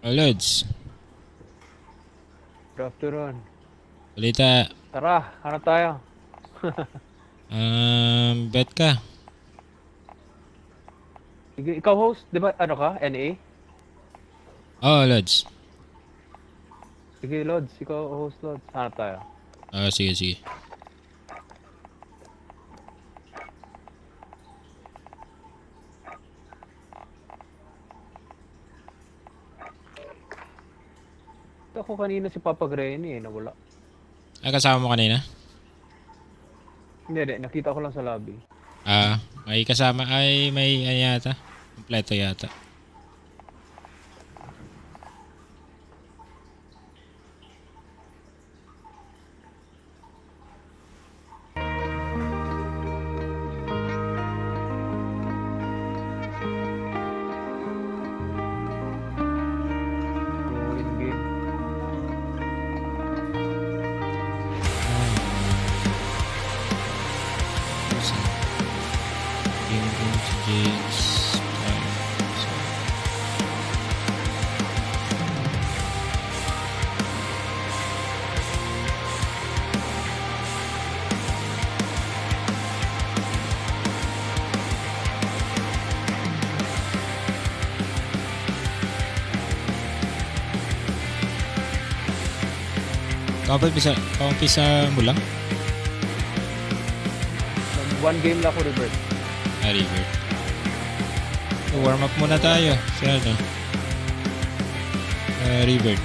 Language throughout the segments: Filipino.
Oh, Lods. Good afternoon. Balita. Tara, hanap tayo. Bet ka. Sige, ikaw host, di ba ano ka? NA? Oh, Lods. Sige, Lods. Ikaw host, Lods. Hanap tayo. Sige, sige. Ako kanina si Papa Granny nawala. Kasama mo kanina? Hindi, nakita ko lang sa lobby. May kasama ay may ano yata. Kompleto yata. So, in-game. Game si James. Kaumpisa mo lang? One game lang ako reverse. River. So, warm up muna tayo. Sa ano? River.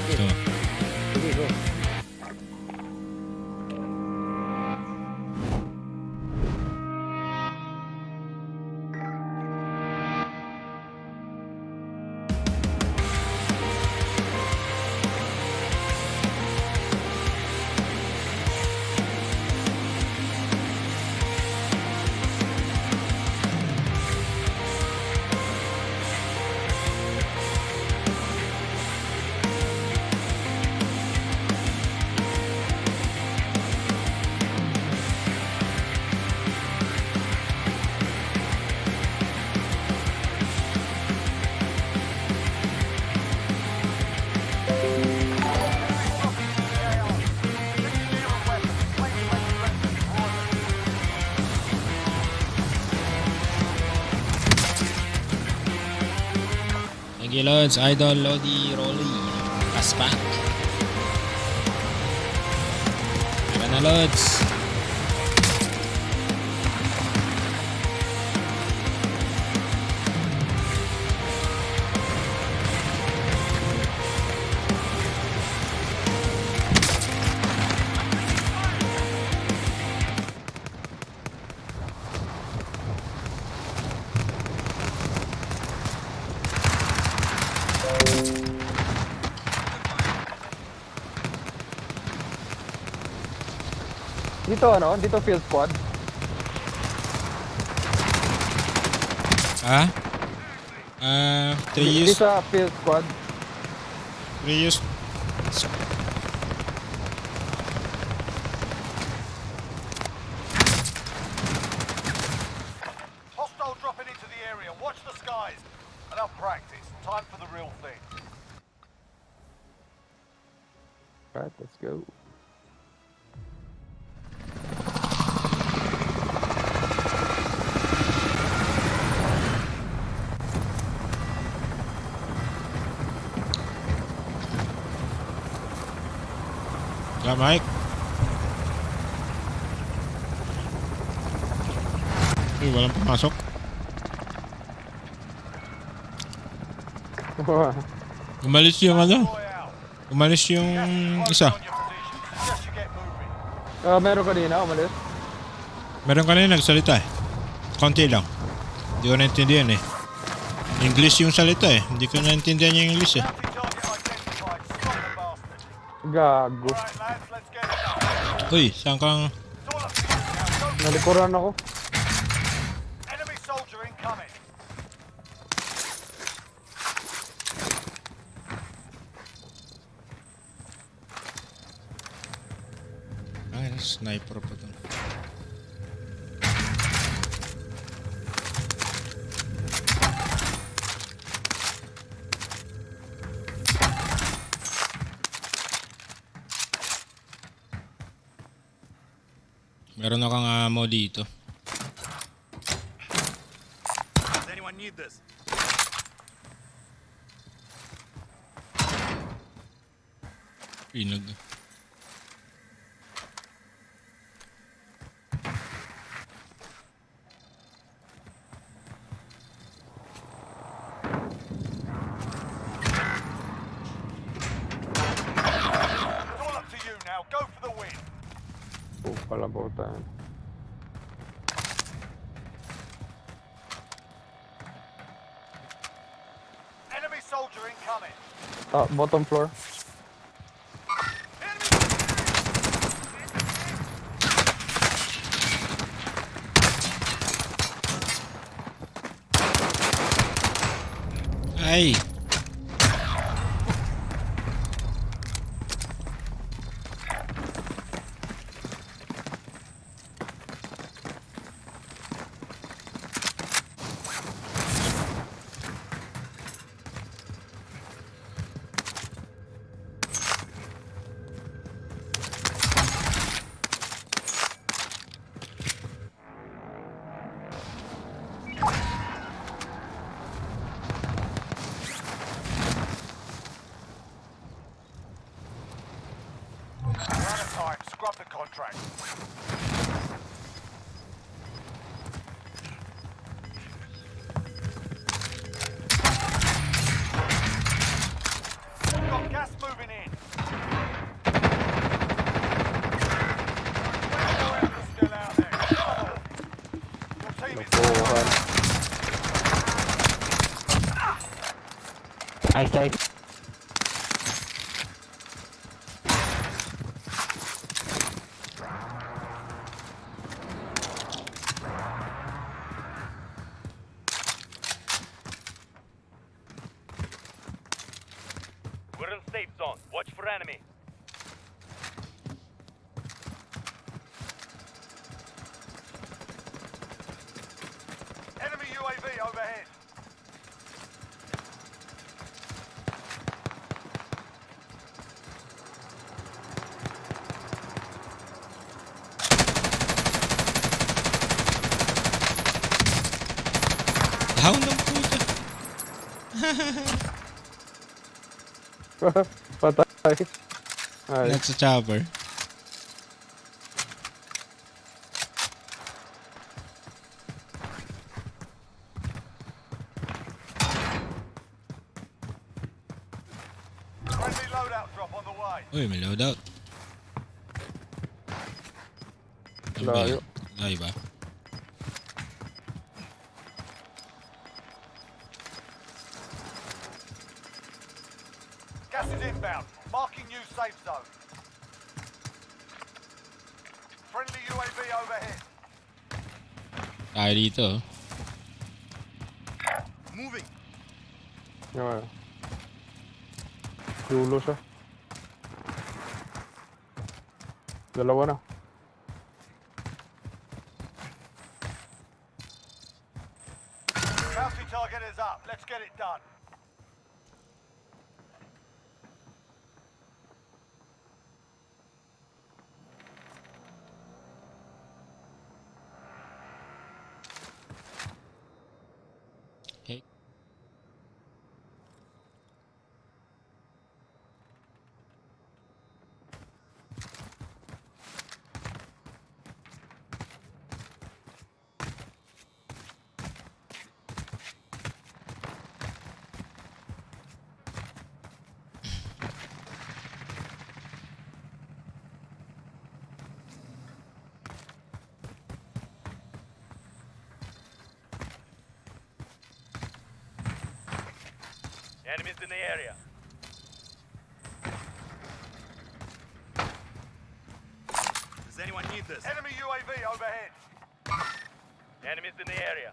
Ito. Sige, go. Thank you, Lods. Idol, Lodi, Rolly. Paspak. Tara na, Lods. Dito ano? Dito field squad. Three Dito sa field squad. use. Hostile dropping into the area. Watch the skies. Enough practice. Time for the real thing. Alright, let's go. Mike. Uy, walang pumasok. Umalis yung ano? Umalis yung isa. Just you get moving. Meron kanina, umalis. Meron kanina nagsalita eh. Konti lang. Hindi ko naintindihan eh. English yung salita eh. Hindi ko naintindihan yung English eh. Bounty target identified. Stop the bastard. Gago. Alright, lads, let's get it done. Uy, saan kang... It's all up to you now. Go. Nalikuran ako. Enemy soldier incoming. Ay, sniper pa to. Meron akong ammo dito. Does anyone need this? Pinag. It's all up to you now. Go for the win. Palabutan. Enemy soldier incoming. Bottom floor. Ay! We're out of time. Scrub the contract. We've got gas moving in. Still out there. Your team is Nakuhan. Nice. We're in safe zone. Watch for enemy. Enemy UAV overhead. Down ng puta. Patay. Ay. That's a chopper. Friendly loadout drop on the way. Uy, may loadout. Ano ba Layo. yan? Layo ba? Gas is inbound. Marking new safe zone. Friendly UAV overhead. Tayo dito. Oh. Moving. Yan. Dulo siya. Dalawa na. Bounty target is up. Let's get it done. Hey. Enemies in the area. Does anyone need this? Enemy UAV overhead. Enemies in the area.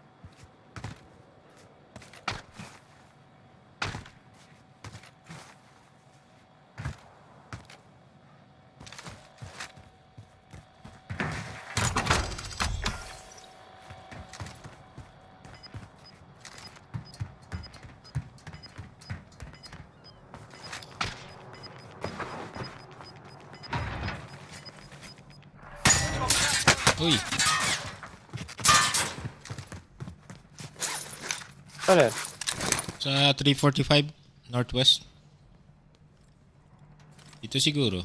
Uy, Ano yan? sa 345 Northwest. Dito siguro.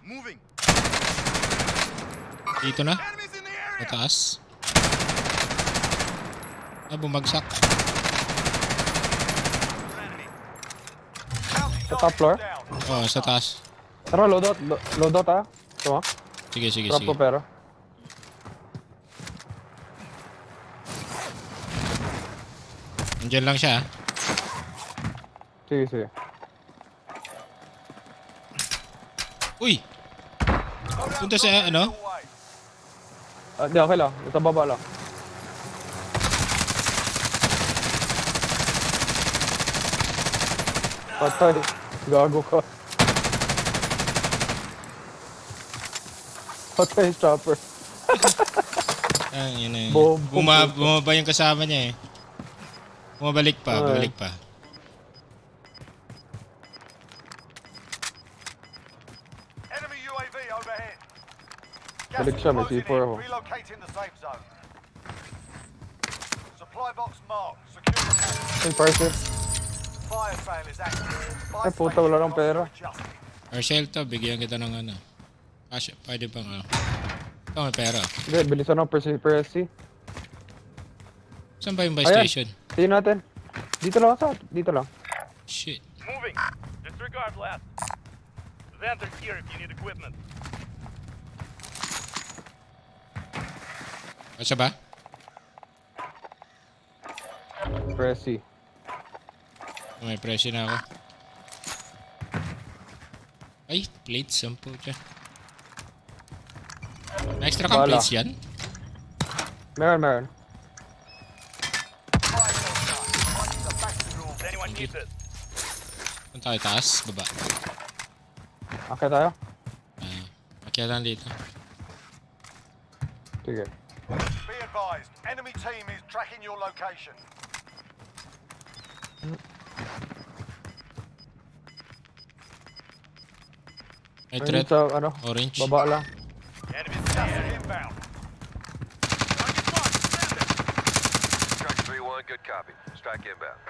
Moving. Dito na. Enemies in the area. Mataas. Bumagsak. Enemy. Sa top floor? Down. Sa taas. Tara, loadout. Loadout ha? Ito ha? Sige, sige, Drop sige. ko pera. Nandiyan lang siya. Sige, sige. Uy! Punta sa ano? Di, okay lang. Sa baba lang. Patay. Gago ka. Patay yung chopper. Yun na yun. Bom- Bumaba yung kasama niya eh. Bumabalik pa, babalik pa. Enemy UAV overhead. Balik siya, may Closing C4 ako. in. Relocating the safe zone. Supply box marked. Secure the area. In person. Fire sale is active. Ay, puta, wala nang pera. Marcel to, bigyan kita ng ano. Pwede bang ano. Ito may pera. Hindi, bilisan ng per C. Saan ba yung buy Ayan. station? Tingnan natin. Dito lang sa. Dito lang. Shit. Moving. Disregard last. Xander's here if you need equipment. Asa ba? Press C. May presyo na ako. Ay, plates. Sampo dyan. May extra kang Wala. plates yan? Meron. Fire sale done. Finding the back to room. Does anyone need this? Punta tayo taas, baba. Okay tayo? Makialan dito. Sige. Be advised. Enemy team is tracking your location. May Ayun threat. sa, ano, Orange. baba lang. Enemies inbound. Strike 3-1, good copy. Strike inbound.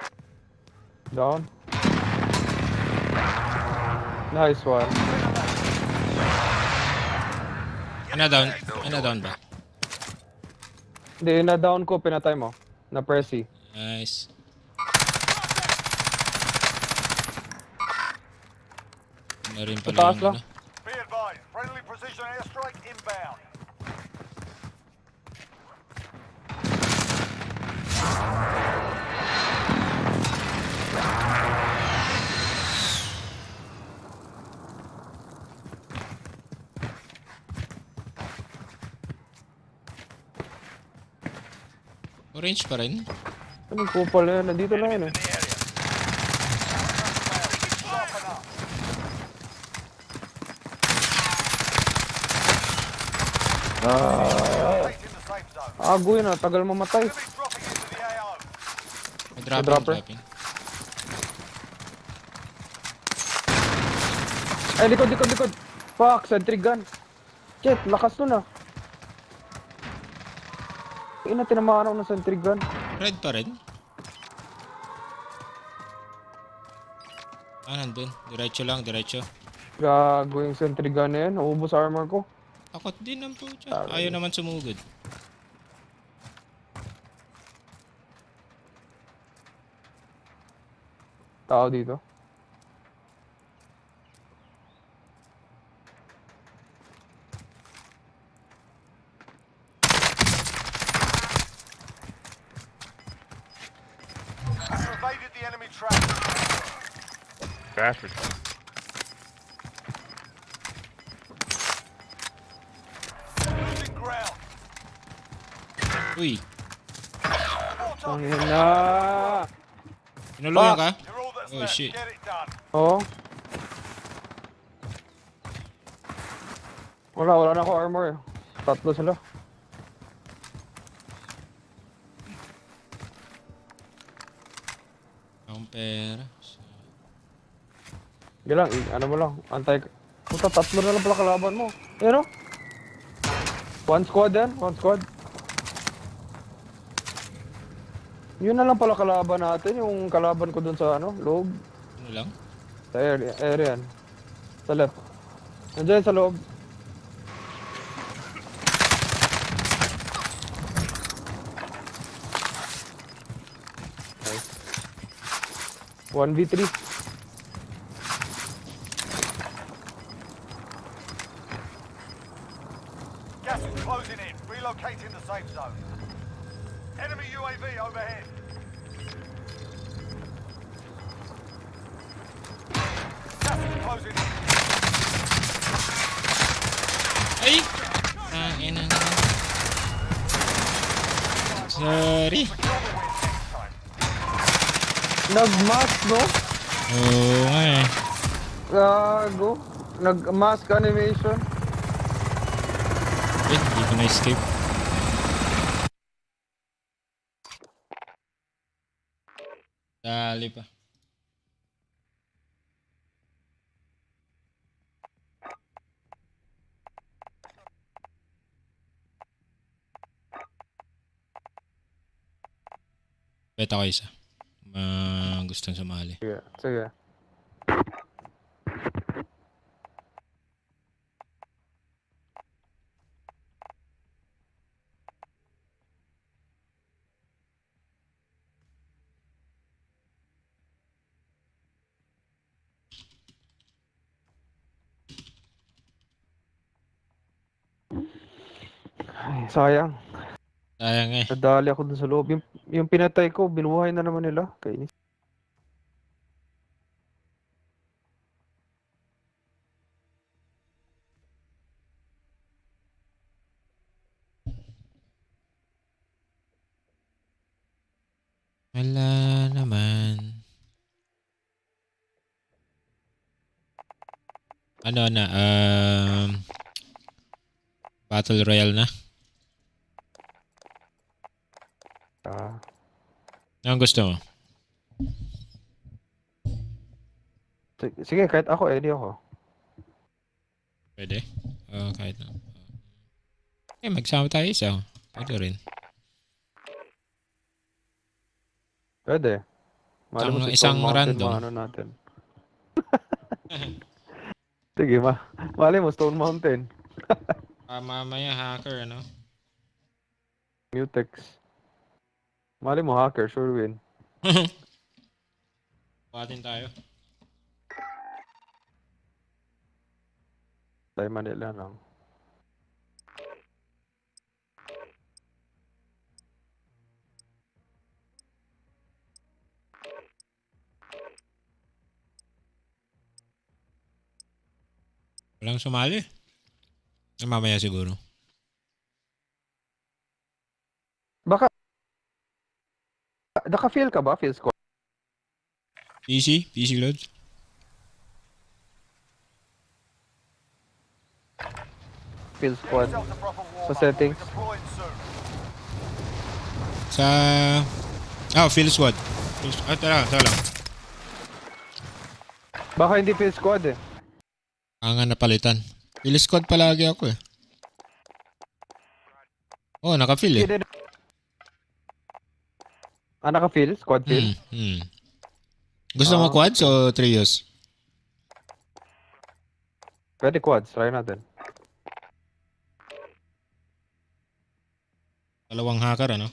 Down. Nice one. Down ba? Hindi, na-down ko, pinatay mo. Na-press C. Nice. Ano rin Sa pala taas yung lang. ano. Be advised. Friendly precision airstrike inbound. Orange pa rin. Anong kupal na yan? Nandito na yan eh. In the area. Sharpen up. Locating the safe zone. Ago yun ah, tagal mamatay. Enemy dropping into the AO. May dropping, dropper. dropping. Ay, likod. Fuck, sentry gun. Shit, lakas nun ah. Ina, tinamaan ako ng sentry gun. Red pa rin. Nandun. Diretso lang, diretso. Gago yung sentry gun na yan. Naubos armor ko. Takot din ang pucha. Ayaw naman sumugod. Tao dito. You evaded the enemy trap. Bastard. Losing ground. Uy, Ang na. pinuluyan ka? You're all that's Oh, left. shit. Get it done. Oo. Wala na ako armor eh. Tatlo sila. Akong pera. Sige lang, ano mo lang. Antay ka. Puta, tatlo na lang pala kalaban mo. Pero? One squad yan, one squad. Yun na lang pala kalaban natin, yung kalaban ko dun sa ano, loob. Ano lang? Sa area yan. Sa left. Nandiyan sa loob. Nice. 1v3. Gas is closing in. Relocating the safe zone. Enemy UAV overhead. Gas is closing in. Ay! Ina na. Sorry. Secure the win next time. Nag-mask, no? Oo nga eh. Gago. Nag-mask animation. Hindi ko na-escape. Dali pa. Bet ako isa. Gustong sumali. Sige, sige. Ay, sayang. Sayang eh. Nadali ako dun sa loob. Yung pinatay ko, binuhay na naman nila. Kainis. Wala naman. Ano na? Battle Royale na? Ah, Anong gusto mo? sige, kahit ako, edi ako. Pwede? Kahit na. Magsama tayo isa. Pwede rin. Pwede. Mali mo si Isang Stone Mountain, random. maano natin. Sige, mali mo, Stone Mountain. Mamaya hacker, ano? Mutex. Mali mo, hacker, sure win. Buhatin tayo. Tayo Manila lang. Walang sumali. Mamaya siguro. Baka, naka-feel ka ba? Feel squad? PC? PC loads? Feel squad. Yourself the proper warm-up. Sa settings. We'll be deploying soon. Sa... Field squad. Ito lang. Baka hindi feel squad eh. Ang napalitan. Field squad palagi ako eh. Oh, naka-field eh. Ah, naka-feel? Squad feel? Gusto mo quads o trios? Pwede quads, try natin. Dalawang hacker, ano?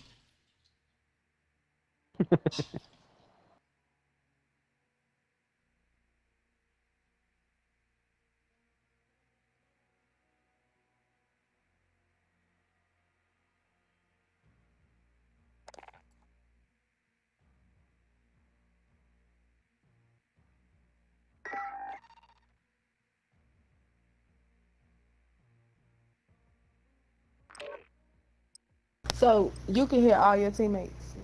So you can hear all your teammates.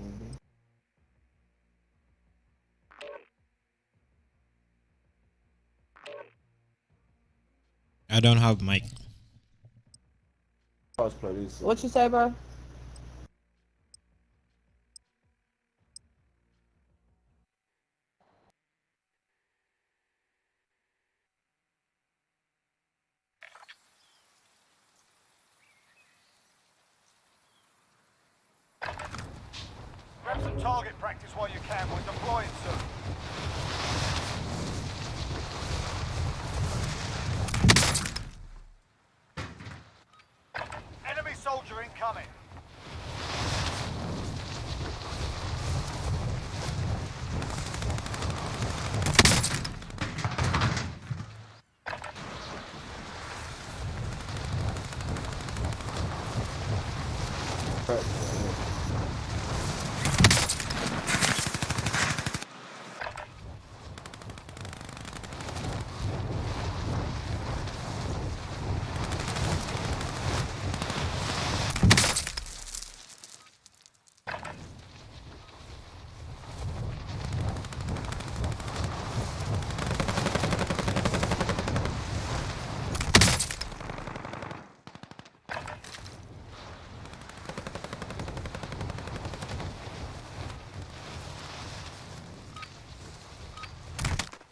I don't have mic. What you say, bro? target practice while you can. We're deploying soon. Enemy soldier incoming.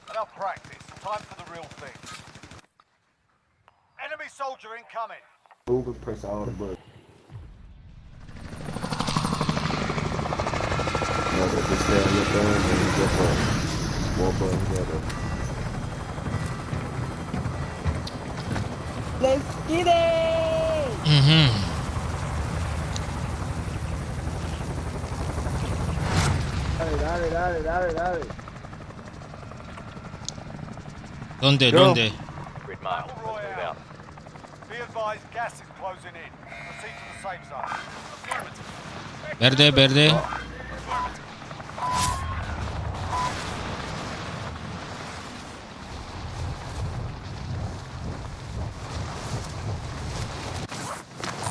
Enough practice. Time for the real thing. Enemy soldier incoming. Move and press all the buttons. Just stay on your phone and you get home. More buttons together. Let's get it! Mhm. Dale. ¿Dónde? Yo. ¿Dónde? Grid mile. Battle Let's move Royale. out. Be advised, gas is closing in. Proceed to the safe zone. Verde, verde.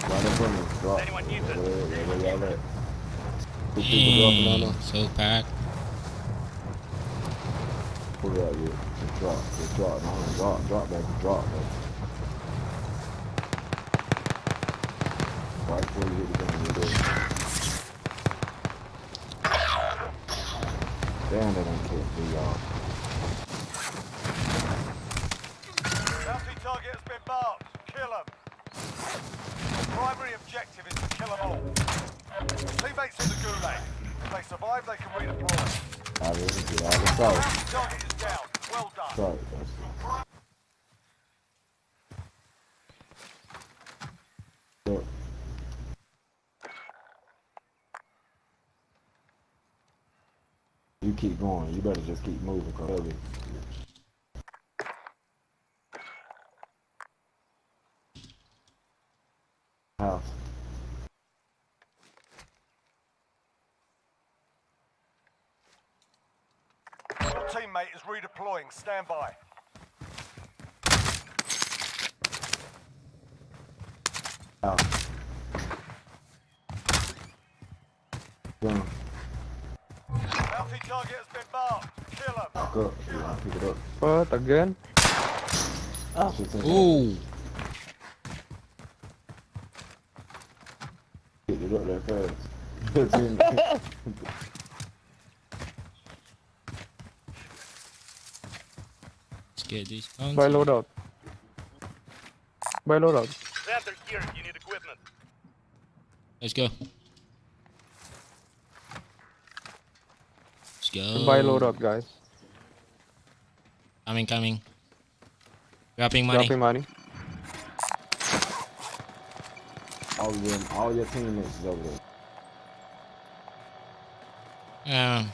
Right in front of us. Drop. Anyone need this? Where y'all at? Two people dropping on Dang, us. so packed. Pull it out, yeah. Just drop. Just drop. No, drop, baby. Drop, baby. Right before you hit the gun, you're there. Damn, they don't kill me, y'all. Bounty target has been marked. Kill them. Primary objective is to kill them all. Teammates in the gulag. If they survive, they can redeploy. I really get all the south. Bounty target is down. Well done. Sorry, that's it. Look. You keep going. You better just keep moving, cause house. Your teammate is redeploying. Stand by. House. Gun. Bounty target has been marked. Kill them. Back up. Yeah, pick it up. What, again? Shit's in there. Ooh. Pick it up that fast. It's in there. Let's get these guns. Buy loadout. Buy loadout. Xander here. You need equipment. Let's go. Let's go. Buy loadout, guys. Coming. Dropping money. Dropping money. All your teammates is over there.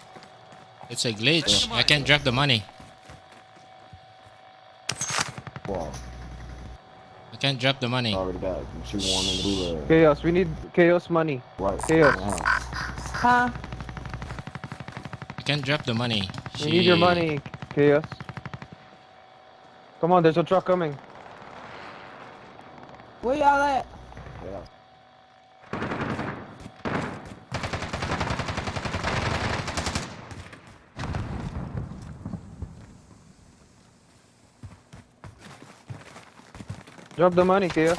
It's a glitch. I can't drop the money. Wow. I can't drop the money. Already got it. She won in the gulag. Chaos, we need chaos money. Right. Chaos. in the house. Huh? I can't drop the money. We need your money, Chaos. Come on, there's a truck coming. Where y'all at? Yeah. Drop the money, Chaos.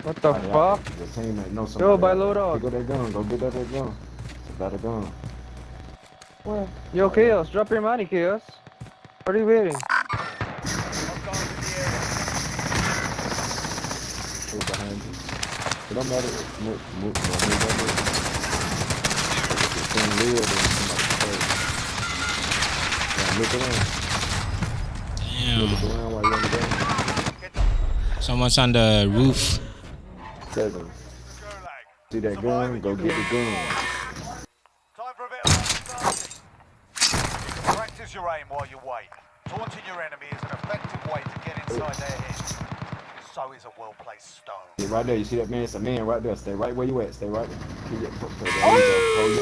What the fuck? The teammate knows somebody. Yo, buy out there. loadout. Pick up that gun. Go get that gun. It's about a gun. Where? Yo, Chaos, drop your money, Chaos. What are you waiting? Hostiles in the area. He's behind you. It don't matter. Move that way. It's gonna live and somebody look around. Look Damn. around while you're on the ground. Someone's on the roof. Seconds. Gulag. See that gun? Go get the gun. Time for a bit of starting. Practice your aim while you wait. Taunting your enemy is an effective way to get inside their heads. So is a well-placed stone. Stay right there. You see that man? It's a man right there. Stay right where you at. Stay right there. There you go. Hold your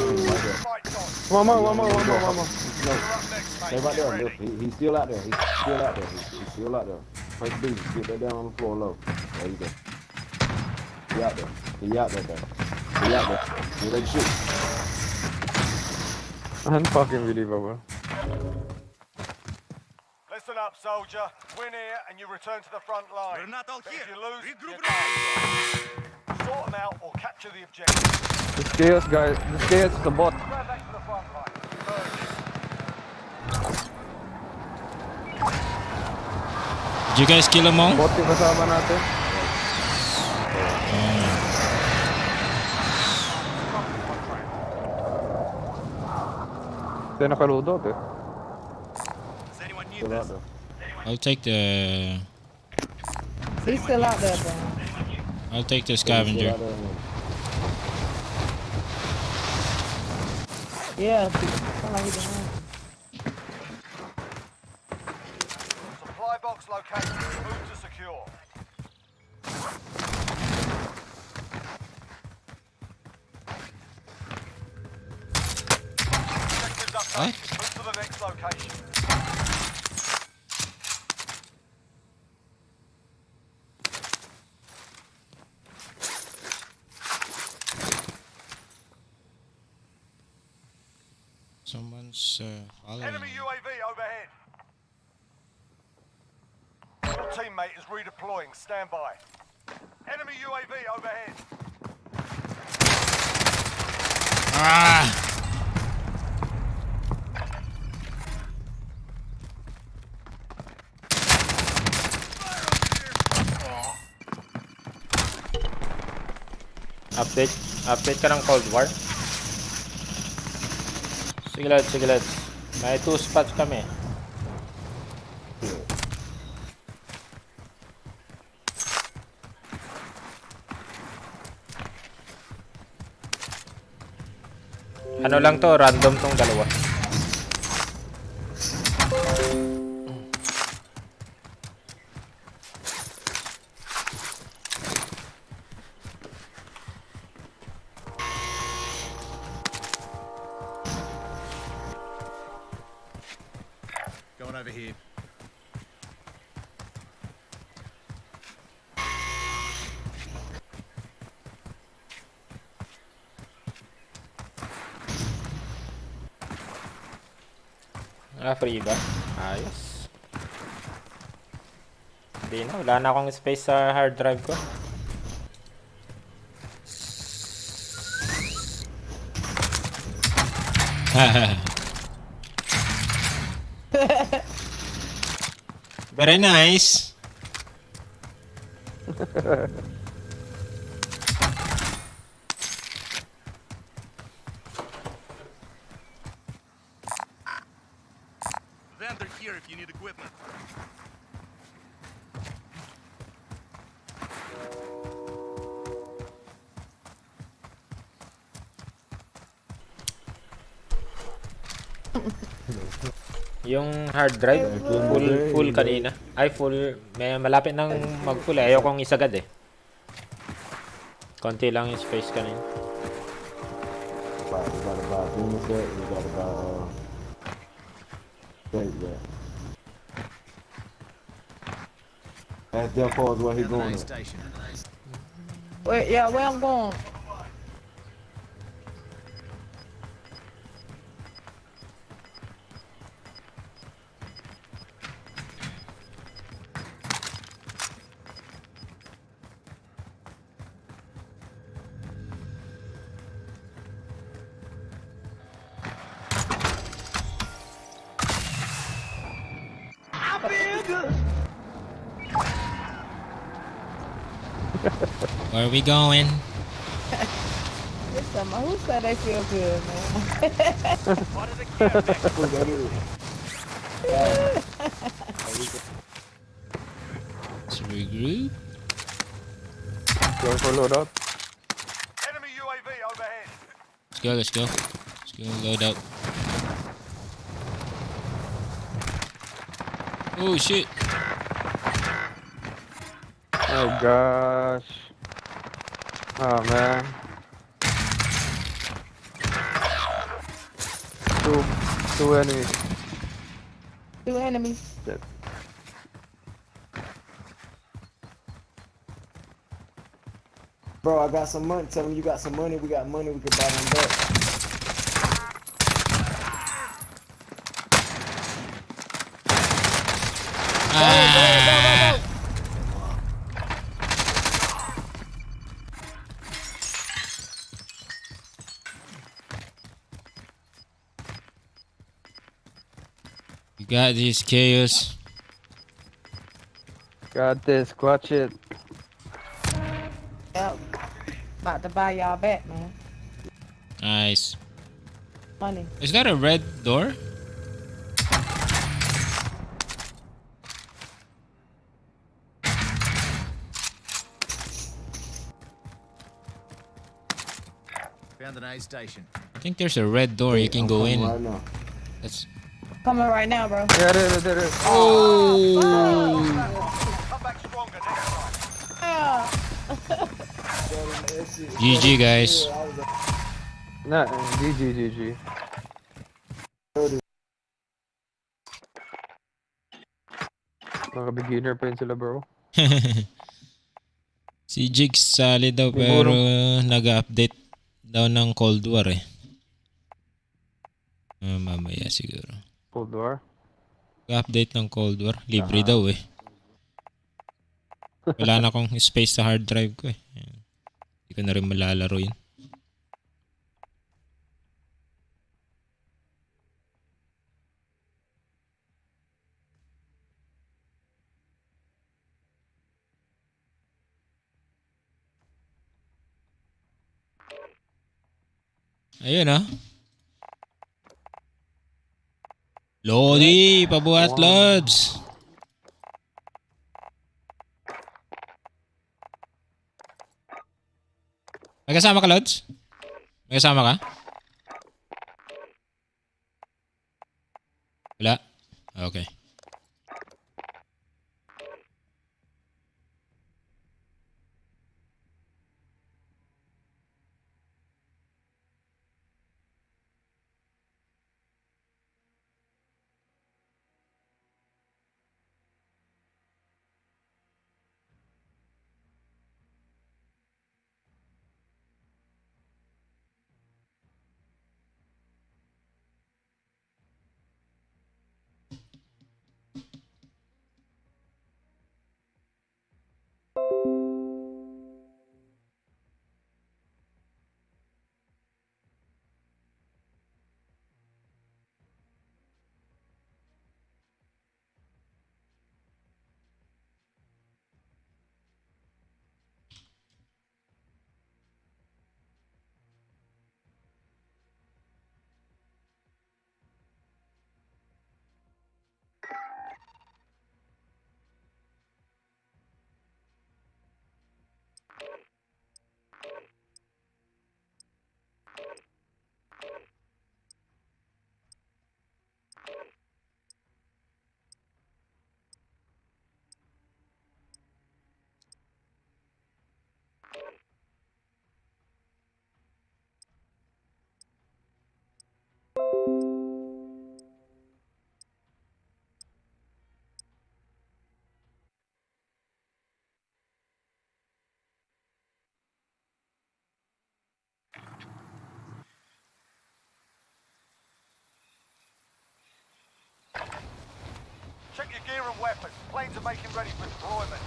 hand right there. Fight on. One more. No, You're up next, mate. stay right Get there. ready. Look, he's still out there. He's still out there. He's still out there. Press B. Get that down on the floor low. There you go. He out there. He out there. He out there. He ready to shoot. Unfucking-believable. Listen up, soldier. Win here and you return to the front line. We're not all But here. if you lose, Regroup you're sort them out or capture the objective. This chaos, guys. This chaos is a bot. Go back to the front line. Did you guys kill them all? Bot yung kasama natin. Tayo nakaludo, eh. Does anyone need Still out this? there. I'll take the He's still out there, bro. the Still scavenger. out there. Yeah, sound like he's behind. Supply box located. Move to secure. Objectives updated. Move to the next location. Someone's following. Enemy UAV overhead. Your teammate is redeploying. Stand by. Enemy UAV overhead. Ah! Update ka ng Cold War. Sige lads. May 2 spots kami. Ano lang to, random tong dalawa. Going over here. Free ba? Ayos. Hindi na, wala na akong space sa hard drive ko. Very nice. Vendor here if you need equipment. Yung hard drive, full kanina. Ay, full. May malapit nang mag-full eh. Ayokong isagad eh. Konti lang yung space kanina. You gotta buy boomer set. You gotta buy take that. That's Death Force where he going. Station. Wait, yeah, where I'm going? Where are we going? Listen, who said they feel good, man? Let's regroup. Going for loadout. Enemy UAV overhead. Let's go. Let's go load up. Oh shit. Oh gosh. Oh man. Two enemies. 2 enemies. Shit. Bro, I got some money. Tell him you got some money. We got money. We can buy them back. Ah! You got this, Chaos. Got this. Clutch it. Yep. About to buy y'all back, man. Nice. Money. Is that a red door? Found an aid station. I think there's a red door you can I'm go coming in. right now. That's Coming right now, bro. Yeah, there is. oh. Come back stronger next time. Ah. GG guys. Nah, GG. Mga beginner pa yun sila, bro. Si Jigs solid daw pero nag-update daw ng Cold War eh. Mamaya siguro. Cold War. Update ng Cold War. Libre daw eh. Wala na akong space sa hard drive ko eh. Hindi ko na rin malalaro yun. Ayun ah. Lodi, pabuhat lods. May kasama ka, Lods? May kasama ka? Wala? Okay. Check your gear and weapons. Planes are making ready for deployment.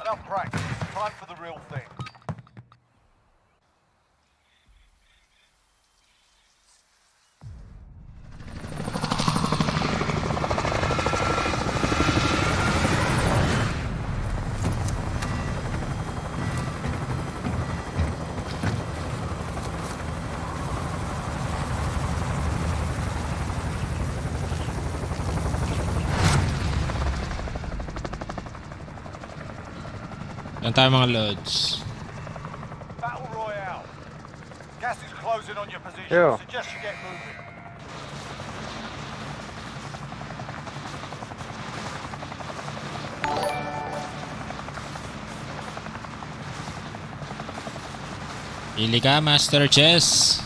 Enough practice. Time for the real thing. Yan tayo mga loads. Battle Royale. Gas is closing on your position. Yeah. Suggest you get moving. Pili ka, Master Chess.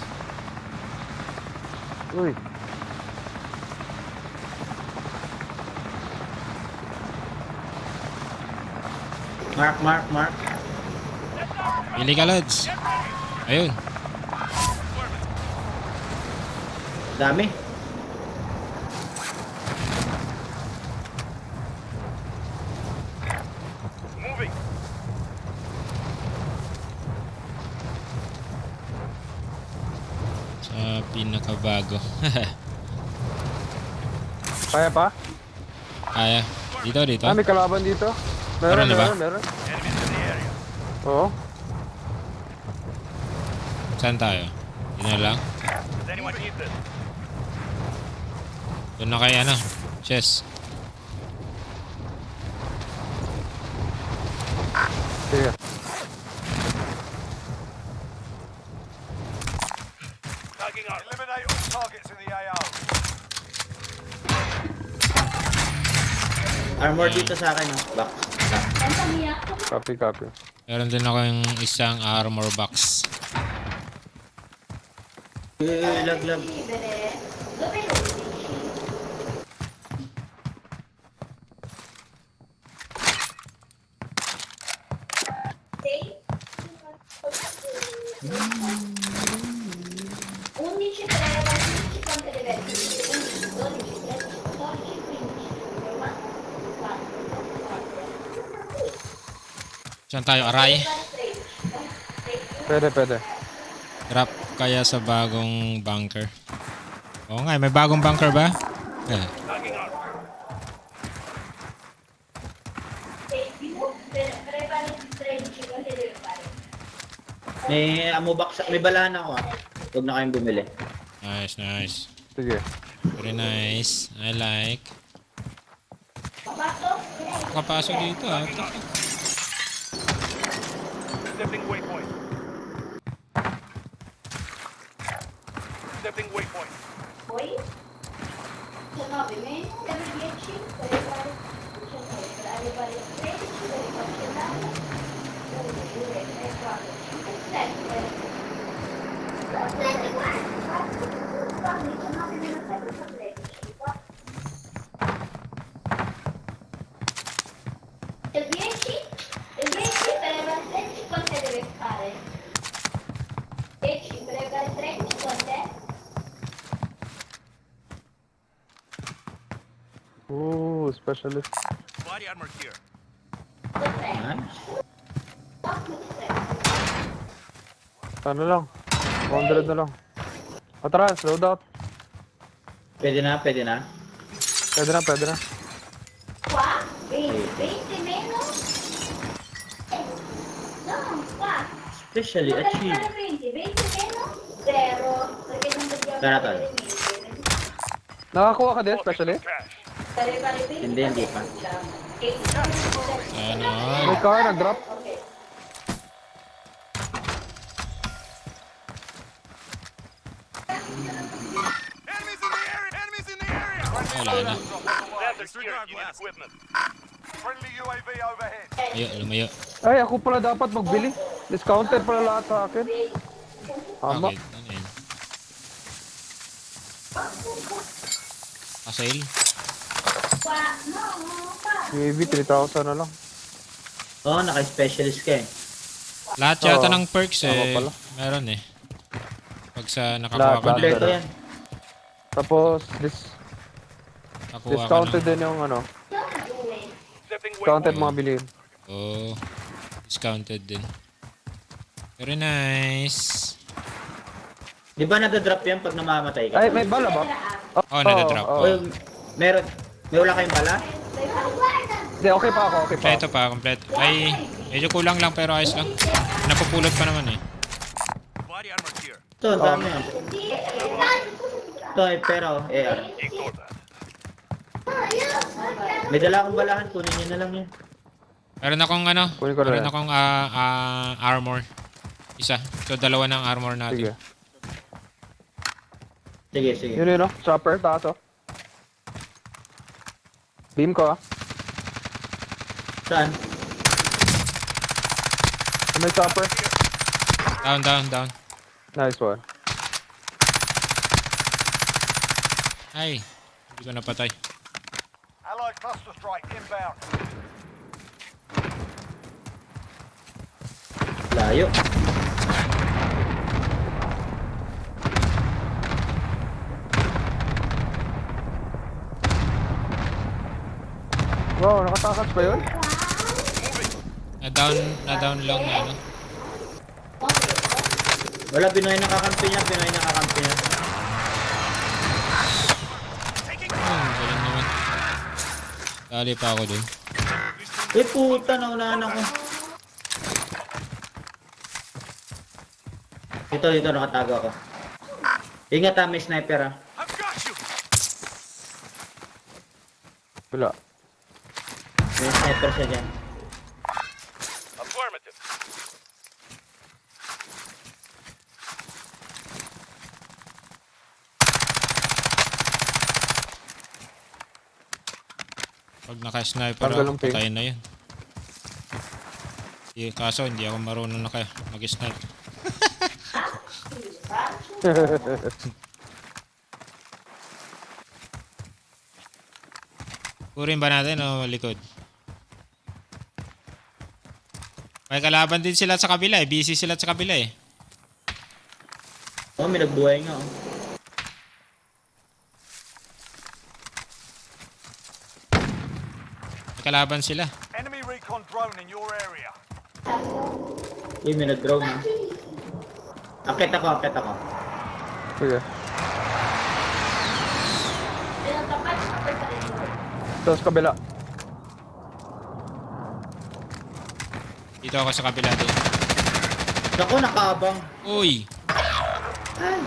Uy. Mark. Pili ka, loads. Ayun. Dami. Moving. Sa pinakabago. Kaya pa? Kaya. Dito. May kalaban dito. Meron na ba? Meron. Enemies in the area. Oo. Saan tayo? Yun na lang. Does anyone need this? Doon na kaya Chess. Sige. Eliminate all targets in the AO. Armor dito sa akin, no? Back. Copy. Meron din ako yung isang armor box. Lag. Saan tayo? Aray? Pwede. Drop kaya sa bagong bunker. Oo nga, may bagong bunker ba? Eh. May ammo box, may bala na ako, ah. Huwag na kayong bumili. Nice. Sige. Very nice. I like. Kapasok dito Stepping waypoint. Stepping waypoint. Ooh, specialist. Body armor here. Nice. Ano lang? 100 na lang. O tara, slow down. Pwede na. Pwede na. Especially achieved. Tara tayo. Nakakuha ka din, specialist? Hindi pa. Ano? May car, nag-drop. Enemies in the area! Enemies in the area! Wala na. Disregard last equipment. Friendly UAV overhead. Lumayo. Ay, ako pala dapat magbili. Discounted pala lahat sa akin. Tama. Bakit? Ano yun? Kasail? UAV, 3,000 na lang. Oo, naka-specialist ka eh. Lahat yata Oo. ng perks Tama pala. meron eh. Pag sa nakakuha ka Lahat. na. Kompleto yan. Tapos, Nakakuha ka discounted na. din yung ano. Stepping Discounted waypoint. mga bilihin. Oh, discounted din. Very nice. Di ba nadadrop yan pag namamatay ka? Ay, may bala ba? Oh, nadadrop. oo. O, meron, may wala kayong bala? Hindi, okay pa ako, okay pa. Kompleto pa, kompleto. Ay, medyo kulang lang pero ayos lang. Napupulot pa naman eh. Body armor here. Ito, ang dami yan. Ito, pero, AR. Ignore that. May dala akong balahan, kunin nyo na lang yan. Meron akong ano, Kunin ko na meron yan. akong armor. Isa. So, dalawa ng armor natin. Sige. Sige, sige. Yun yun, no? Chopper, taas, oh. Beam ko, ah. Saan? May chopper. Down, down, down. Nice one. Ay, hindi ko napatay. Allied cluster strike inbound. Layo. Wow, nakatakas pa yun? Na-down lang na ano. Wala, Pinoy nakakampi niya, Pinoy nakakampi niya. Galing naman. Dali pa ako dun. Eh, puta, naunahan ako. Dito, nakatago ako. Ingat may sniper I've got you. Wala. May sniper siya dyan. Affirmative. Pag naka-sniper Tanggal ako, ang ping. patayin na yun. Kaso hindi ako marunong mag-snipe. Purin ba natin o likod? May kalaban din sila sa kabila eh. Busy sila sa kabila eh. Oh, may nagbuhay nga, oh. May kalaban sila. Enemy recon drone in your area. Uy, may nag-drone na. Akit ako. Sige. Tapos kabila. Dito ako sa kabila din. Naku, nakabang. Uy! Ay!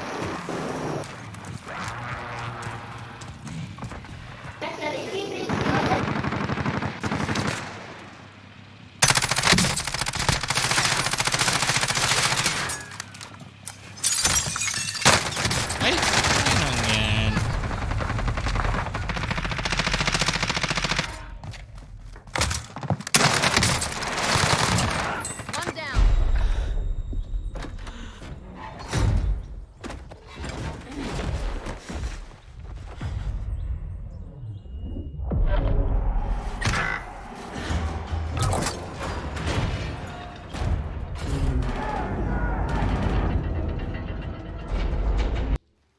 Anong yan? One down.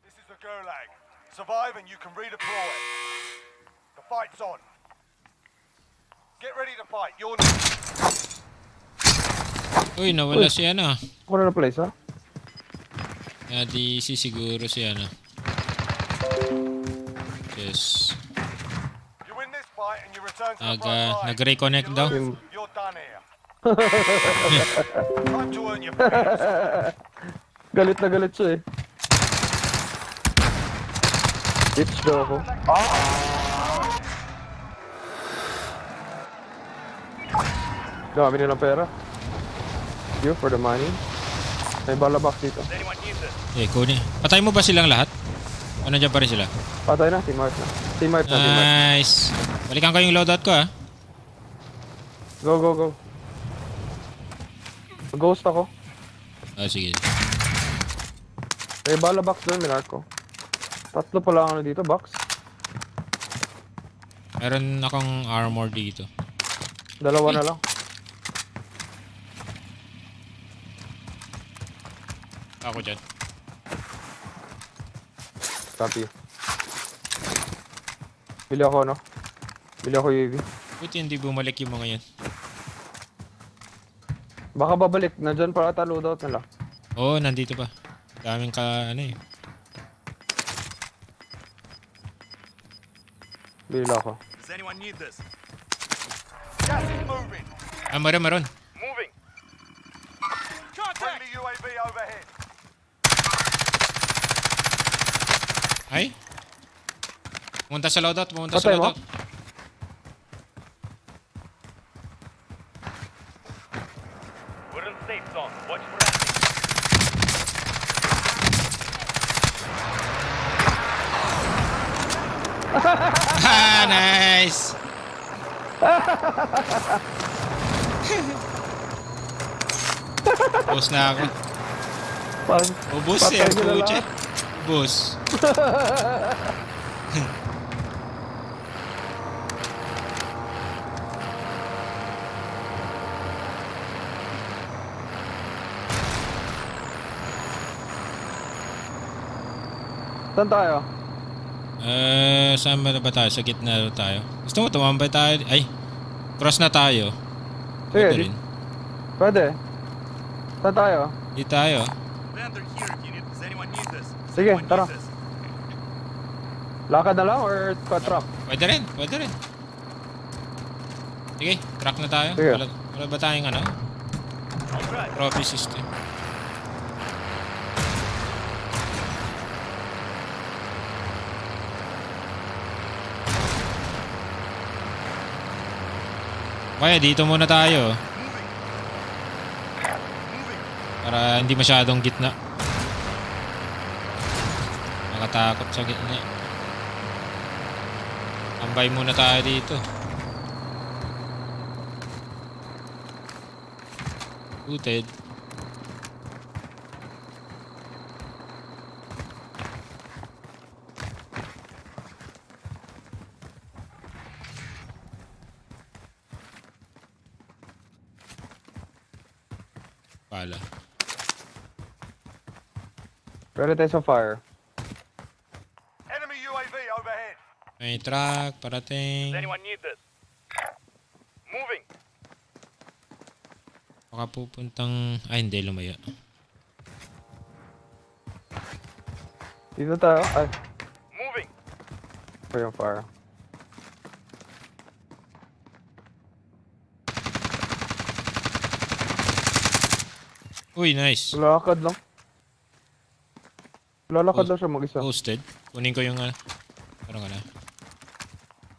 This is the Gulag. Survive and you can redeploy. The fight's on. Get ready to fight. You're Uy, nawala si ano. Ako na place, ha? DC siguro si ano. Yes. You win this fight and you return to the front line. Nag-reconnect You daw. lose, you're done here. Time to earn your pay. Galit na galit siya, eh. Ditch daw ako. Dami nilang pera. You for the money. May bala box dito. Anyone need this? Kunin. Patay mo ba silang lahat? O nandiyan pa rin sila? Patay na, team wipe na. Team wipe na, team wipe. Nice. Balikan ko yung loadout ko ah. Go. Ghost ako. Sige. May bala box doon, minark ko. Tatlo pa lang ano dito, box. Meron akong armor dito. Dalawa na lang. Ako dyan. Copy. Bili ako, no? Bili ako UAV. Buti hindi bumalik yung mga yan. Baka babalik. Nandyan para ata loadout nila. Oo, nandito pa. Daming ka, ano eh. Bila ako. Does anyone need this? Gas is moving. Ah, maron. Moving. Friendly UAV overhead. Ay? Pumunta sa loadout. Patay mo? We're in safe zone. Watch for enemies. Ah, nice! Ubus na ako. Ubus eh, patay sila puche. lahat. Ubus. Saan tayo? Saan ba tayo? Sa gitna na tayo. Gusto mo tumambay tayo? Ay, cross na tayo. Sige, Pwede rin. Pwede. Saan tayo? Di tayo. Vendor here if you need. Does anyone need this? Does Sige, anyone tara. need this? Lakad na lang or truck? Pwede rin. Sige, truck na tayo. Sige. Wala ba tayong ano? Alright. Trophy system. Kaya dito muna tayo. Para hindi masyadong gitna. Nakatakot sa gitna. Tambay muna tayo dito. Booted. Pala. Pwede tayo sa fire. Enemy UAV overhead. May truck, parating. Does anyone need this? Moving. Baka pupuntang... Ay, hindi, lumaya. Dito tayo. Ay, Moving. ito yung fire. Uy, nice. Lalakad lang. Lalakad lang siya mag-isa. Posted. Kunin ko yung... parang ano.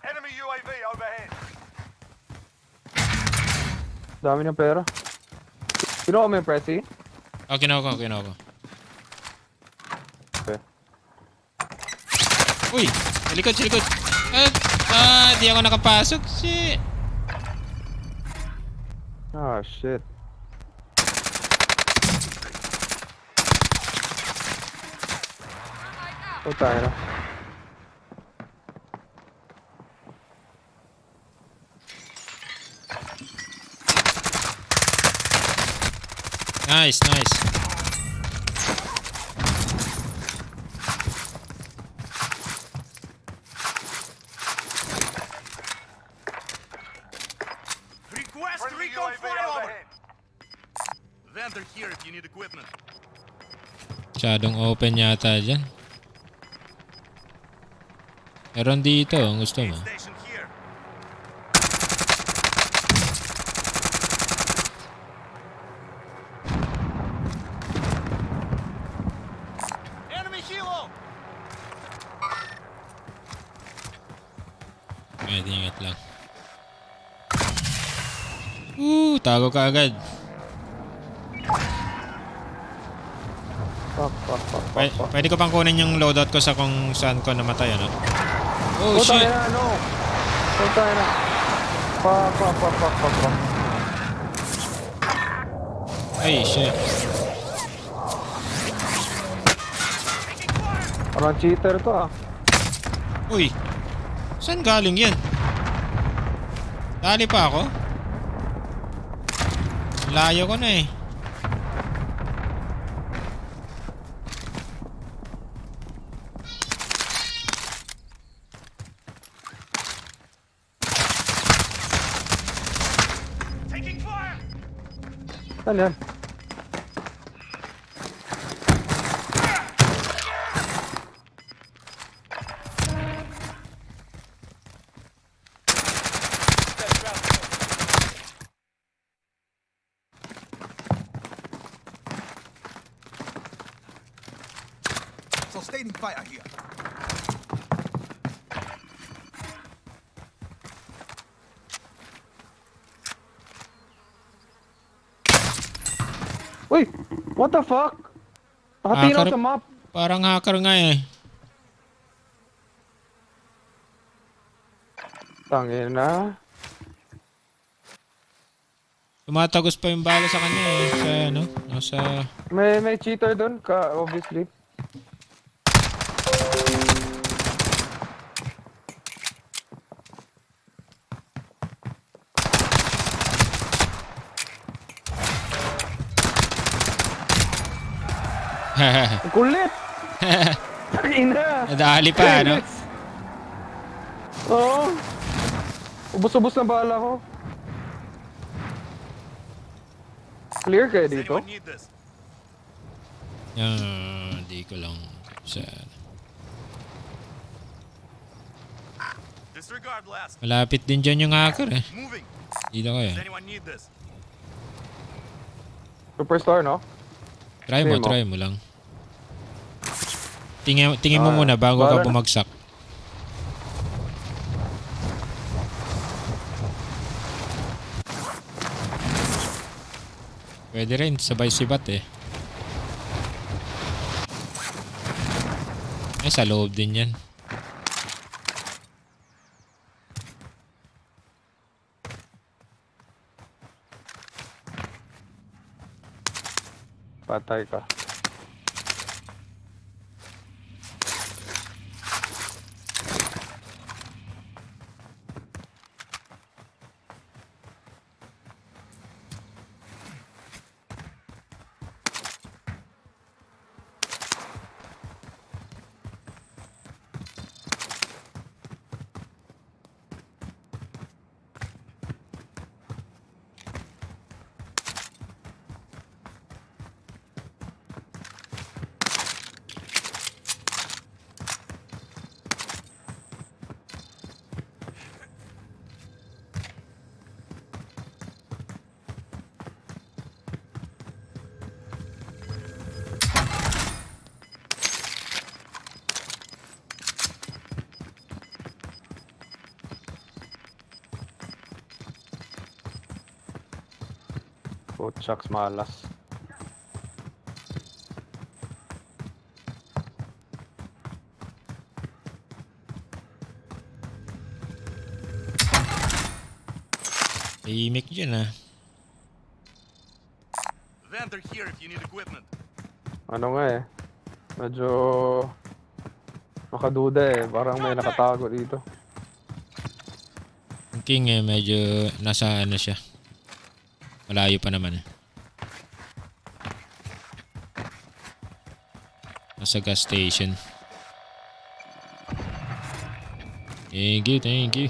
Enemy UAV overhead. Dami ng pera. Kinuha mo yung presi? Oh, kinuha ko. Okay. Uy! Sa likod. Di ako nakapasok. Shit! Ah, shit. Oh, tayo na. Nice. Request recon flyover. Vendor here if you need equipment. Masyadong open yata dyan. Meron dito, ang gusto mo. Station here. Enemy helo. Pwede, ingat lang. Tago ka agad. Fuck. Pwede ko pang kunin yung loadout ko sa kung saan ko namatay, ano? Oh, Oh, tayo shit! na, no. Oh, tayo na. Fuck. Ay, shit. Parang cheater to ah. Uy! Saan galing yan? Dali pa ako? Layo ko na eh. Taking fire. Saan yan? Sustaining fire here. Uy! What the fuck? Nakatinaw Hacker- sa map. Parang hacker nga eh. Tangin na. Tumatagos pa yung bala sa kanya eh. Sa ano? Nasa... May cheater doon, obviously. Ang kulit! Tangin na! Nadali pa, ano? Oo. Ubus-ubus na bala ko. Clear kayo dito? Need this? Di ko lang sa... Disregard last. Malapit din dyan yung hacker eh. Moving. Dito ko Does eh. anyone need this? Superstar, no? Try mo lang. Tingin mo muna bago ka bala na. bumagsak. Pwede rin, sabay sibat eh. Sa loob din yan. Patay ka. Shucks, malas. Tahimik dyan ah. Vendor here if you need equipment. Ano nga eh. Medyo... makaduda eh. Parang may nakatago dito. Yung King eh, medyo nasa ano siya. Malayo pa naman eh. Nasa gas station. Thank you.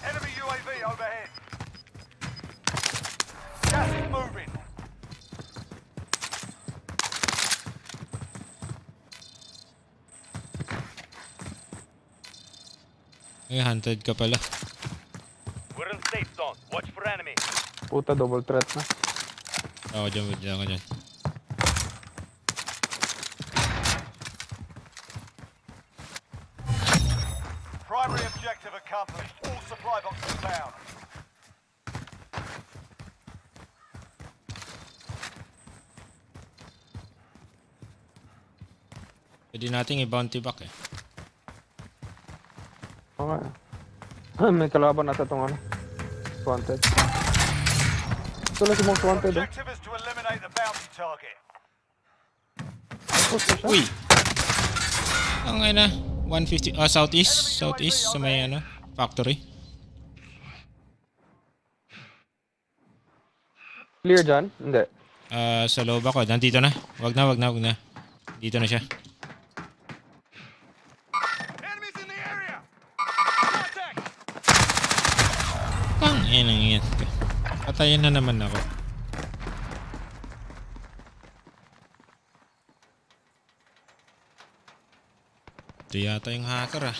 Enemy UAV overhead. Gas is moving. Ay, hunted ka pala. We're in safe zone. Watch for enemy. Puta, double threat na. Ako dyan, ako dyan. Primary objective accomplished. All supply boxes down. Pwede nating i-bounty back eh. Okay. May kalaban nata itong ano. Wanted. Ito na si most wanted eh. Objective is to eliminate the bounty target. Pusta siya. Uy! Ang na 150. Southeast sa may ano, factory. Clear dyan? Hindi. Sa loob ako. Nandito na. Wag na. Dito na siya. Enemies in the area! Contact! Inang yan. Patayin na naman ako. Ito yata yung hacker ah.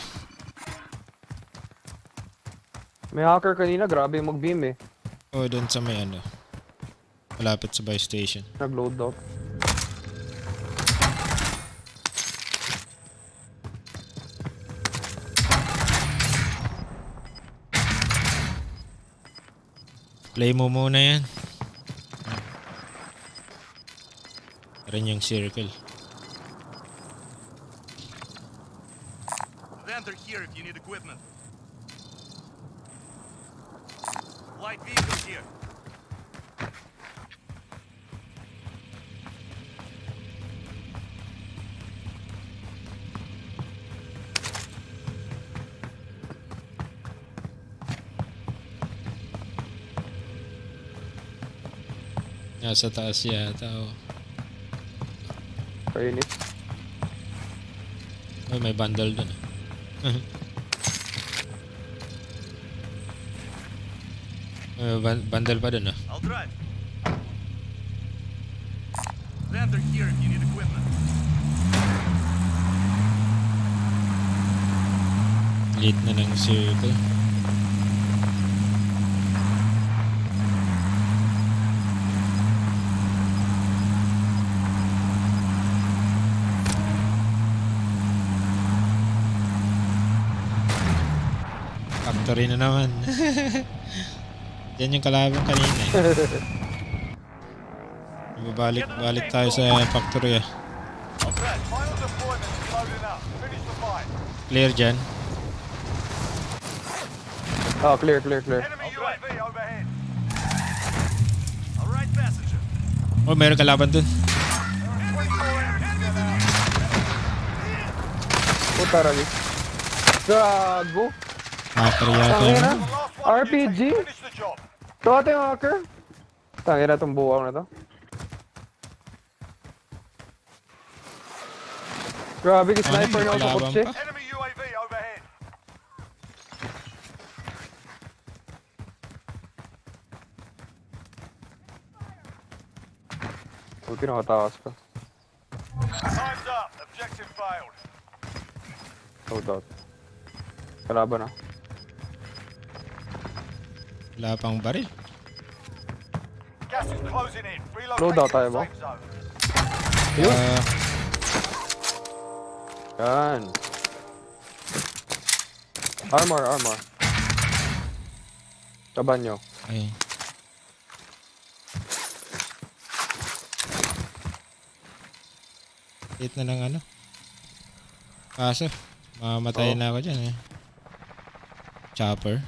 May hacker kanina, grabe yung mag-beam eh. O doon sa may ano. Malapit sa buy station. Nag-load out. Play mo muna yan. Rin yung circle. Vendor here if you need equipment. Light vehicle here. Nasa taas yata. Oh. Kainis. Ay, may bundle dun. Bundle pa dun ah. I'll drive. Vendor here if you need equipment. Late na ng circle. Factory na naman. Yan yung kalaban kanina eh. Balik tayo sa factory ah. I'll drive. Final deployment is loading up. Finish the fight. Clear dyan. Oh, clear. Enemy UAV overhead. All right, passenger. Oh, meron kalaban dun. 24 enemies still out. Puta rali. Gago. Hacker yata Tangina. yun. The last one to RPG? finish the job. Ito ate yung hacker. Tangin na itong buwang na to. Grabe, sniper na ako sa kalaban kotse. pa? Enemy UAV overhead. Huwag kinakatakas ka. Time's up. Objective failed. Hold out. Kalaban na. Wala pang baril. Gas is closing in. Load out tayo Relocating ba? safe zone. Yan. Armor. Taban nyo. Ay. Hit na ng ano. Kaso, mamamatay na ako dyan eh. Chopper.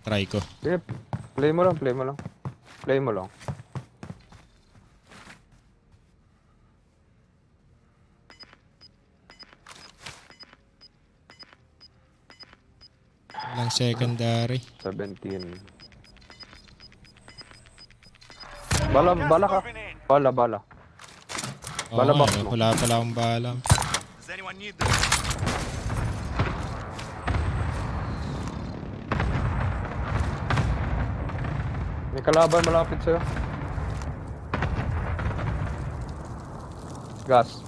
Try ko. Yep. Play mo lang. Walang secondary. 17. Bala ka. Moving in. Bala. Oo Bala nga, box mo. wala pala akong bala. Does anyone need this? May kalaban malapit sa'yo. Gas.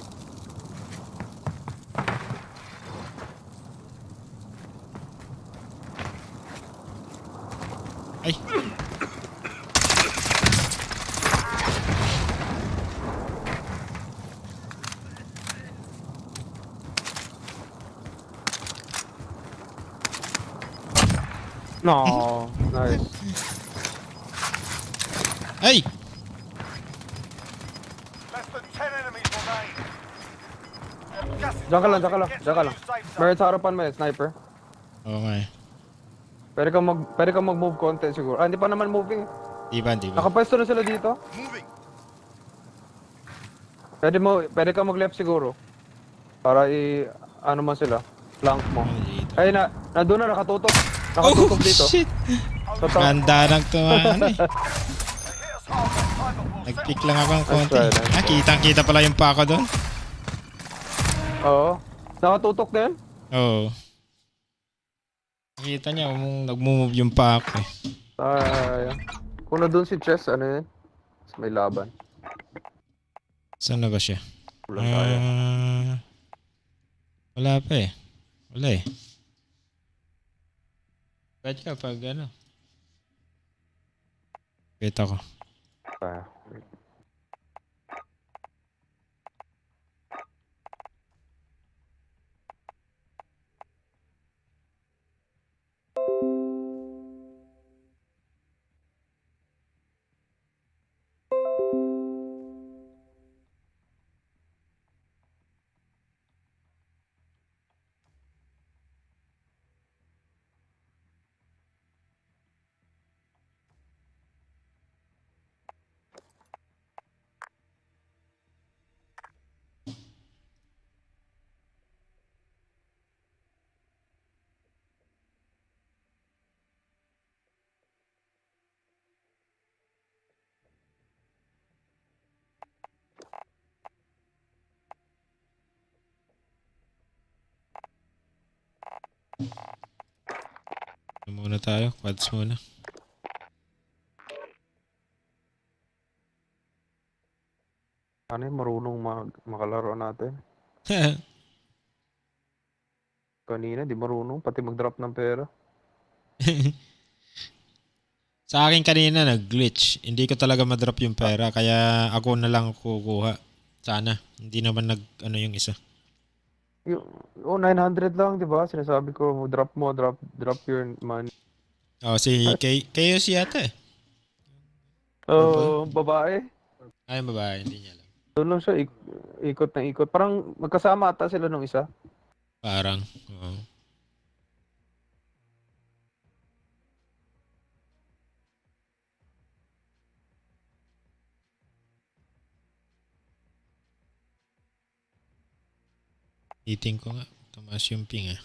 Ay! No. Nice. Ay! Less than 10 enemies remain. Gas is Diyan ka lang. closing. Get to the new safe zone. Meron sa harapan mo eh, sniper. Oo nga eh. Pwede kang mag-move konti siguro. Hindi pa naman moving. Di ba? Nakapwesto na sila dito. Moving. Pwede kang mag-left siguro. Para ano man sila. Flank mo. Dito. Ay, doon na, nakatutok. Nakatutok dito. Shit! Totoo. Ganda ng ano eh. They hit us hard. Time to Nag-pick lang ako ng Nice konti. try, nice try. Kitang-kita pala yung pa ko doon. Oo. Nakatutok din? Oo. Nakita niya, nag-move yung pa ako eh. Sayang. Kung na doon si Chess, ano yun? May laban. Saan na ba siya? Ulan tayo. Wala pa eh. Wala eh. Ba't ka pag ano? Kita ko. Tayo. Ano muna tayo? Quads muna. Ano yung marunong makalaro natin? Kanina, di marunong. Pati mag-drop ng pera. Sa akin kanina nag-glitch. Hindi ko talaga ma-drop yung pera. Kaya ako na lang kukuha. Sana. Hindi naman ano yung isa. Yung, 900 lang, di ba? Sinasabi ko, drop your money. Oh, si kayo si ate. Oh, babae. Ay, babae. Hindi niya alam. Doon lang siya, ikot na ikot. Parang magkasama ata sila nung isa. Parang. Oo. Eating ko nga. Tumaas yung ping ah.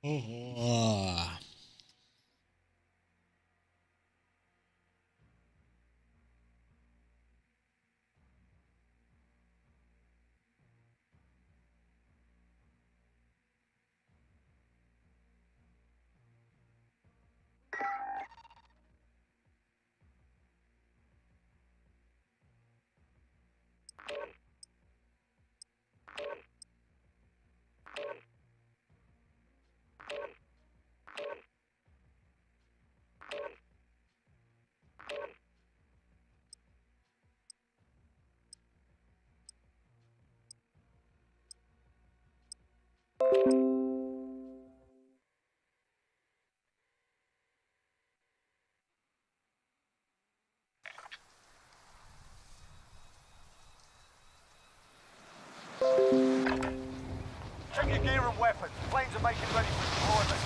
Oh. Check your gear and weapons. Planes are making ready for deployment.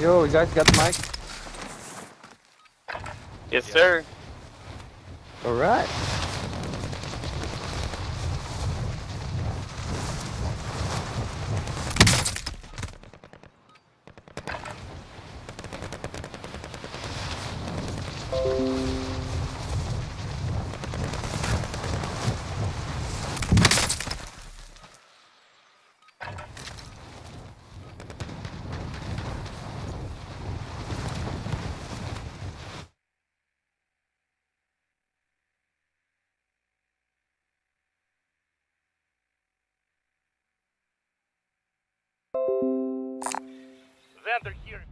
Yo, you guys got mic? Yes, sir. Alright. Xander here.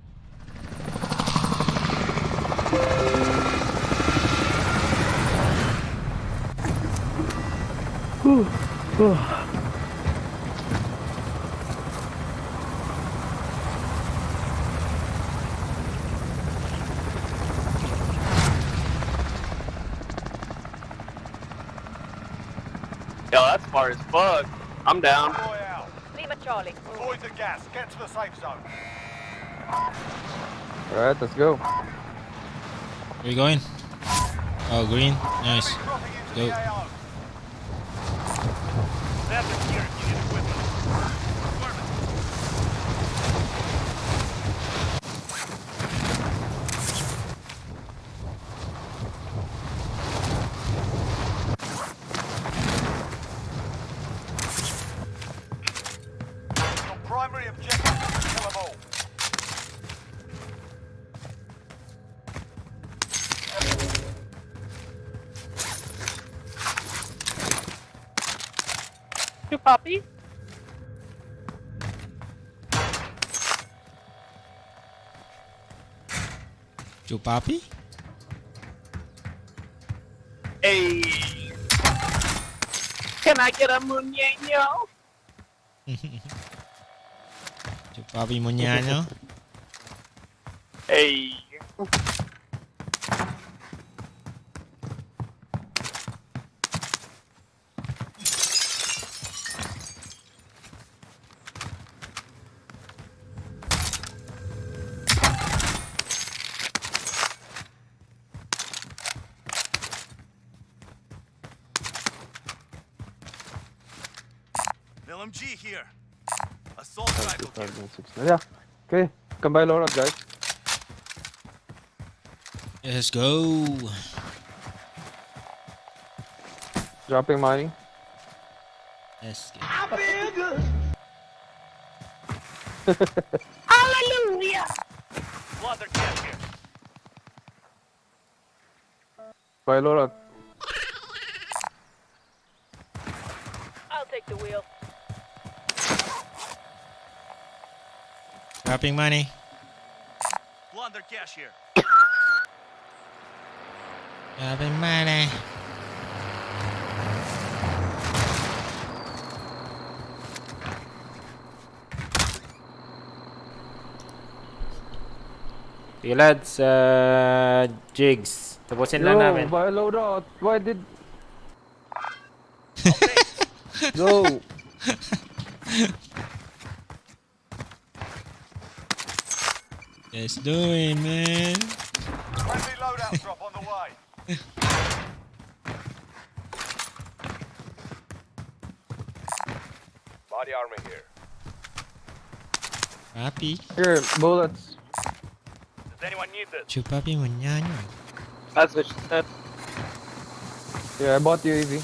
far as fuck. I'm down. Boy out. Lima Charlie. Avoid the gas. Get to the safe zone. Alright, let's go. Where you going? Oh, green. Nice. Dropping into Go. the AO. That's here. You need equipment. Your primary objective is to kill them all. You puppy? Chupapi? Hey. Can I get a muñeño? Chupapi Muñano? Hey. LMG here. Assault rifle here. 5, 6, yeah. Okay, come by loadout, guys. Let's go. Dropping mining. Let's go. Plunder cat here. By loadout. I'll take the wheel. Dropping money. Plunder cash here. Dropping money. Sige lads, jigs. Tapusin lang namin. By loadout. Why did... Go. Let's do it, man. Friendly loadout drop on the way. Body armor here. Papi. Here, bullets. Does anyone need this? Chupapi Muñano. That's what she said. Yeah, I bought you easy.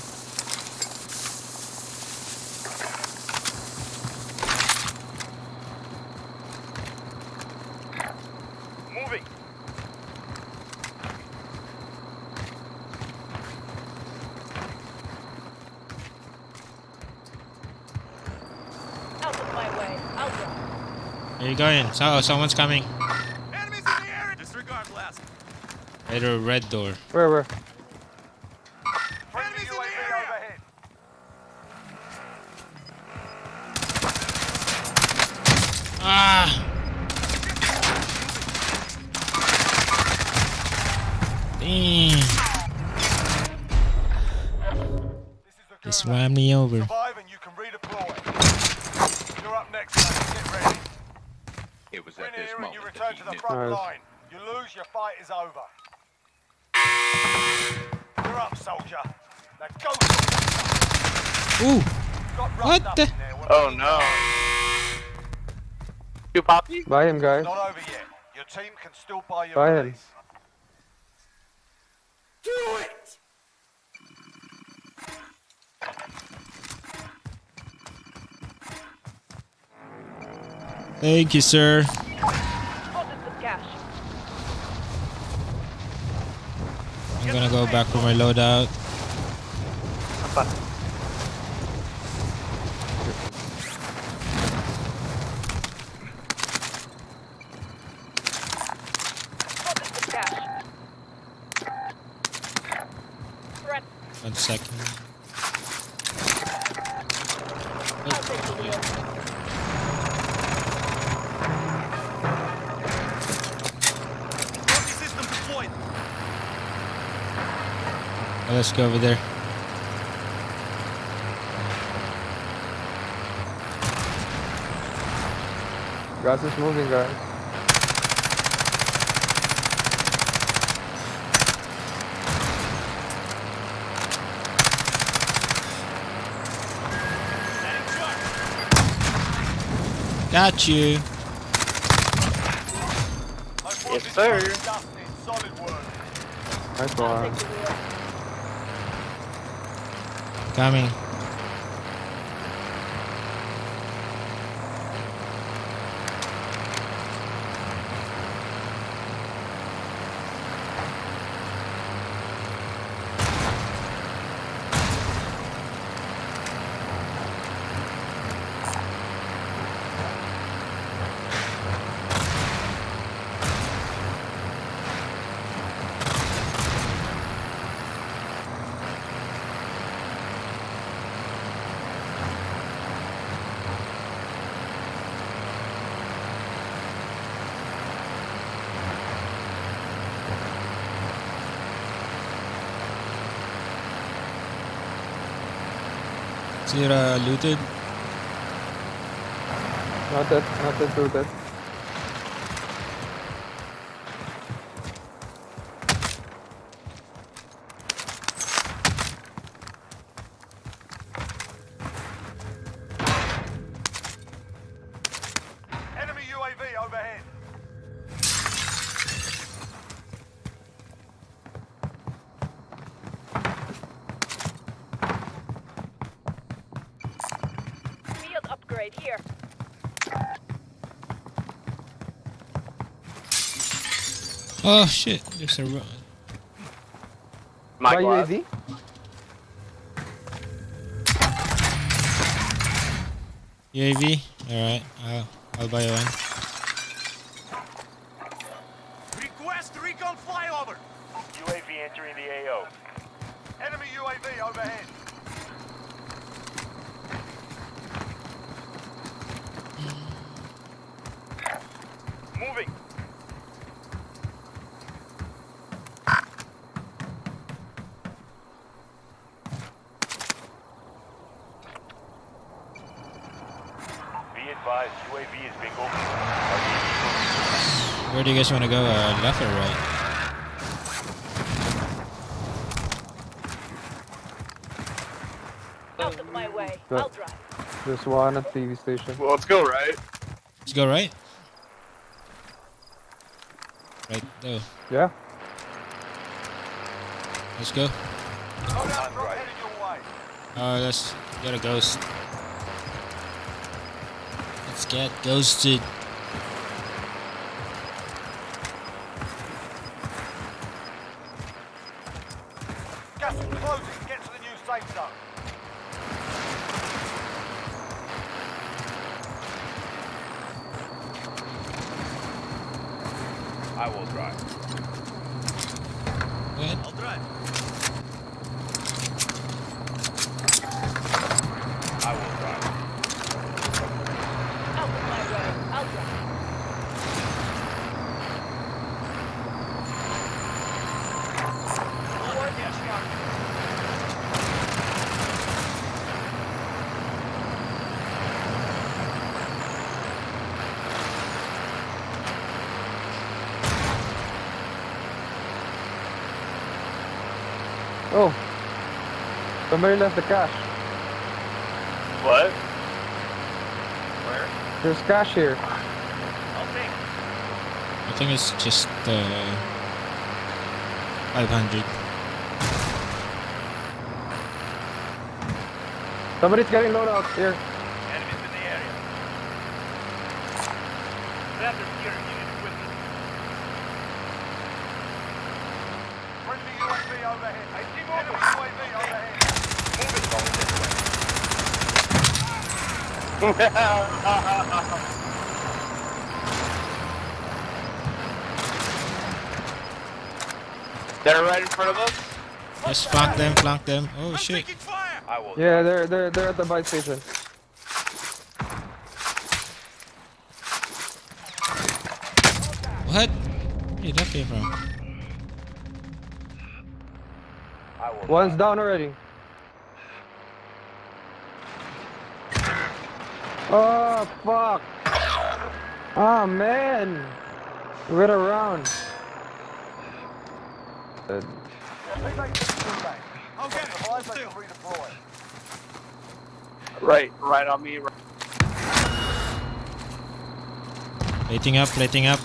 Moving. Out of my way. Out of. Where you going? So, someone's coming. Enemies in the area. Disregard blast. Right door, red door. Where? Friendly UAV overhead. Ah! Damn. This is the Just ran me over. Survive and you can redeploy. You're up next, mate. Get ready. It was Win at this here and moment you that return he to the knew. front Nice. line. You lose, your fight is over. You're up, soldier. Now go. Ooh! Got What roughed up the- in there. What Oh do you no. do? You puppy? Buy him, guys. Not over yet. Your team can still buy your Buy him. release. Thank you, sir. Spotted some cash. I'm gonna go back for my loadout. Spotted some cash. Threat. 1 second. I'll take the wheel. System deployed. Let's go over there. Gas is moving, guys. Got you. Yes, sir. Solid work. Nice I'll one. take the wheel. Coming. Is it looted? Not that looted. Enemy UAV overhead. Field upgrade here. Oh shit! There's a My Buy glass. UAV? UAV. All right, I'll buy one. Request recon flyover. UAV entering the AO. Enemy UAV overhead. Moving. Be advised, UAV is being opened. Where do you guys want to go? Left or right? Out of my way. Good. I'll drive. There's one at TV station. Well, let's go, right? Let's go right. Right though. Yeah. Let's go. Loadout drop headed your way. Let's get a ghost. Let's get ghosted. Gas is closing. Get to the new safe zone. I will drive. What? I'll drive. I will drive. Out of my way. I'll drive. Coordinates marked. Oh. Somebody left the cash. What? Where? There's cash here. I'll take it. I think it's just 500. Somebody's getting loadout here. Enemies in the area. Raptor here, unit equipment. Friendly UAV overhead. I see Enemy movement. UAV overhead. Moving going this way. They're right in front of us. Just flank them, flank them. Oh shit. Taking fire. I will. Yeah, they're at the buy station. What? Where did that came from? I will. One's down already. Oh fuck! Oh man! Wait around. Teammates in the gulag. I'll get it. Survive, they can redeploy. Right on me. Plating up, plating up.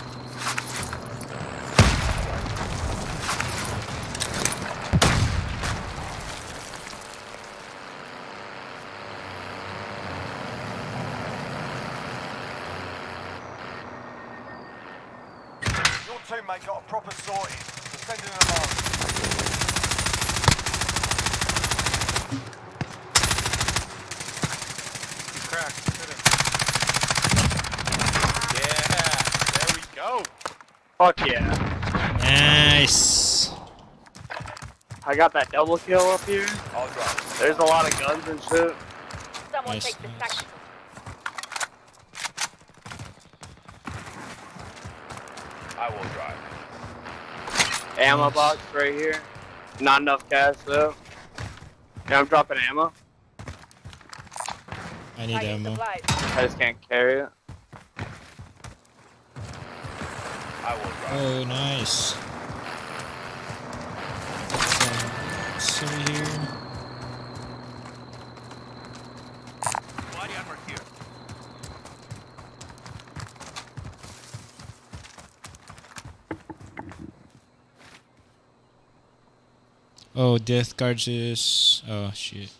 Your teammate got a proper sorted. We're sending them on. He's cracked. Hit him. Yeah. There we go. Fuck yeah. Nice. I got that double kill up here. I'll drop. There's a lot of guns and shit. Someone Nice, take the nice. tactical. I will drive. Ammo Nice. box right here. Not enough cash though. Yeah, I'm dropping ammo. I need I need ammo. supplies. I just can't carry it. I will drive. Oh, nice. Let's see here. Body armor here. Oh, death cards is. Oh shit.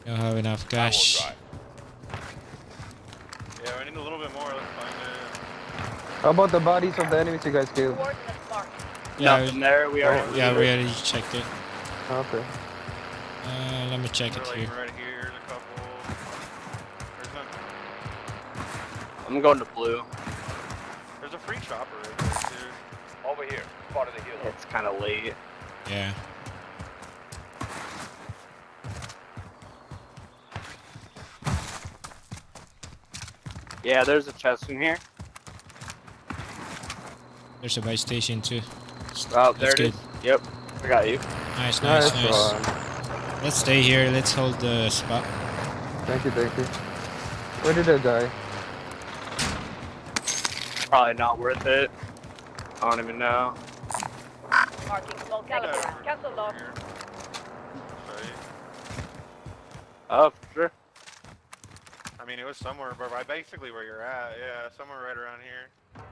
Don't have enough cash. I will drive. Yeah, I need a little bit more. Let's find it. How about the bodies of the enemies you guys killed? Coordinates marked. Yeah, Nothing there. We already. yeah, we already checked it. Okay. Let me check it Like here. right here, there's a couple. There's none. I'm going to blue. There's a free chopper right there, too. Over here, part of the hill. It's kind of late. Yeah. Yeah, there's a chest in here. There's a buy station too. Oh, there That's it is. Yep, I got you. Nice, nice, Nice nice. one. Let's stay here. Let's hold the spot. Thank you, thank you. Where did I die? Probably not worth it. I don't even know. Marking small caliber. Cancel loss. Here. Sorry. Oh, for sure. I mean, it was somewhere, but right basically where you're at. Yeah, somewhere right around here.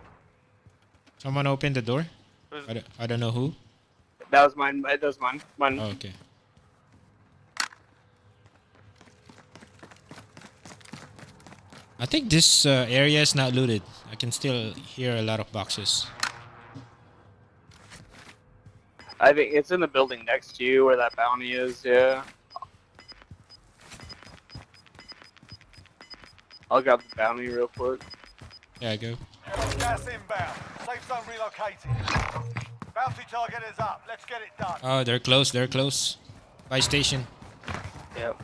Someone opened the door. It was, I don't know who. That was mine. That was mine. Mine. Oh, okay. I think this area is not looted. I can still hear a lot of boxes. I think it's in the building next to you where that bounty is. Yeah. I'll grab the bounty real quick. Yeah, go. Gas inbound. Safe zone relocated. Bounty target is up. Let's get it done. Oh, they're close. They're close. Buy station. Yep.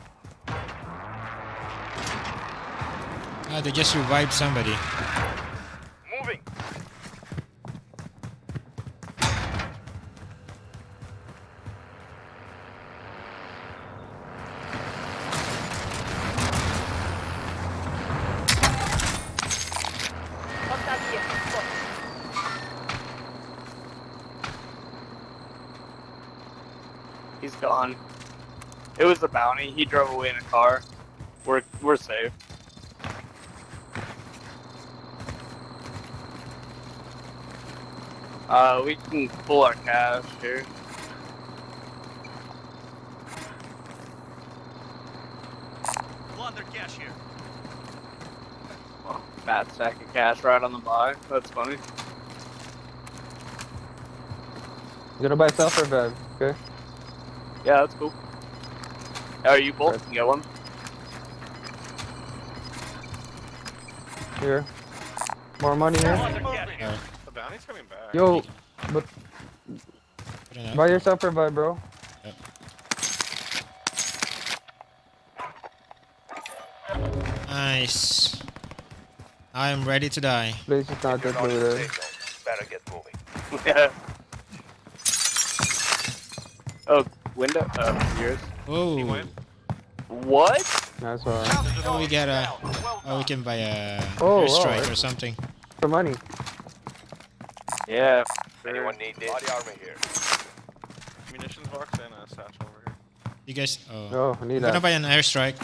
Ah, they just revived somebody. moving. Hostile here. Spot. He's gone. It was the bounty. He drove away in a car. We're safe. We can pull our cash here. Plunder cash here. Oh, fat stack of cash right on the buy. That's funny. I'm gonna buy self revive, okay? Yeah, that's cool. Are you both? Can get one? Here. More money here. Plunder cash here. The bounty's coming back. Yo, but I don't know. buy your self revive, bro. Nice. I am ready to die. Place is not that looted. Better get moving. Yeah. Oh, window. Yours. Oh, He went. What? Nice one. Oh, we got a. Oh, we can buy a Oh, airstrike wow. or something. For money. Yeah. Anyone need this? Body armor here. Munitions box and a satchel over here. You guys. Oh. Oh, I I'm need gonna that. buy an airstrike.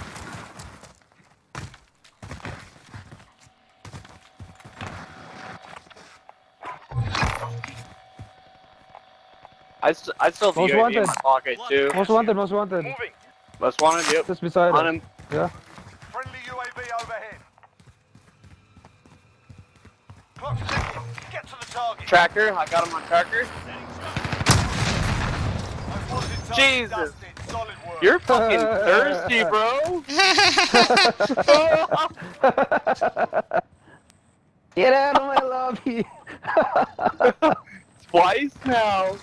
I still have Most UAV in wanted. my pocket too. Most wanted, most wanted. Moving. Most wanted, yep. Just beside On him. him. Yeah. Friendly UAV overhead. Clock's ticking. Get to the target. Tracker, I got him on tracker. Those wanted targets Jesus. dusted. Solid work. You're fucking thirsty, bro. Get out of my lobby. Twice now.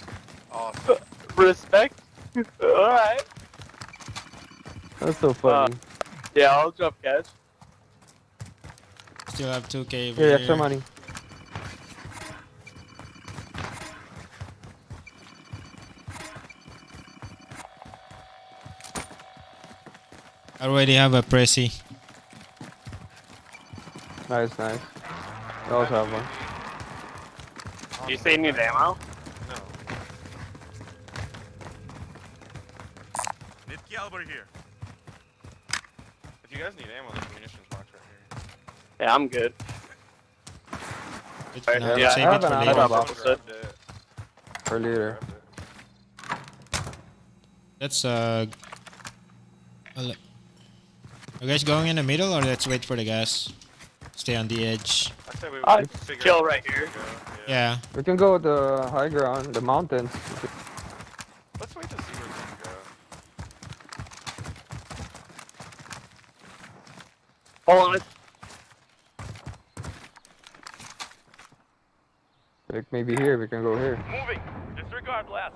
Awesome. Respect. Alright. That's so funny. Yeah, I'll drop catch. Still have 2K over Here, extra money. I already have a Prezi. Nice, nice. I also have one. You say you need ammo? No. Need caliber here. If you guys need ammo, there's a munitions box right here. Yeah, I'm good. It's Right, now yeah, save I it have for an later. ammo box. Someone grabbed it. For later. Grabbed it. Let's you guys going in the middle or let's wait for the gas? Stay on the edge. I said we I'd would figure chill out right where here. to go. Yeah. We can go the high ground, the mountains. Let's wait to see where we can go. Hold on. Like maybe here, we can go here. Moving. Disregard blast.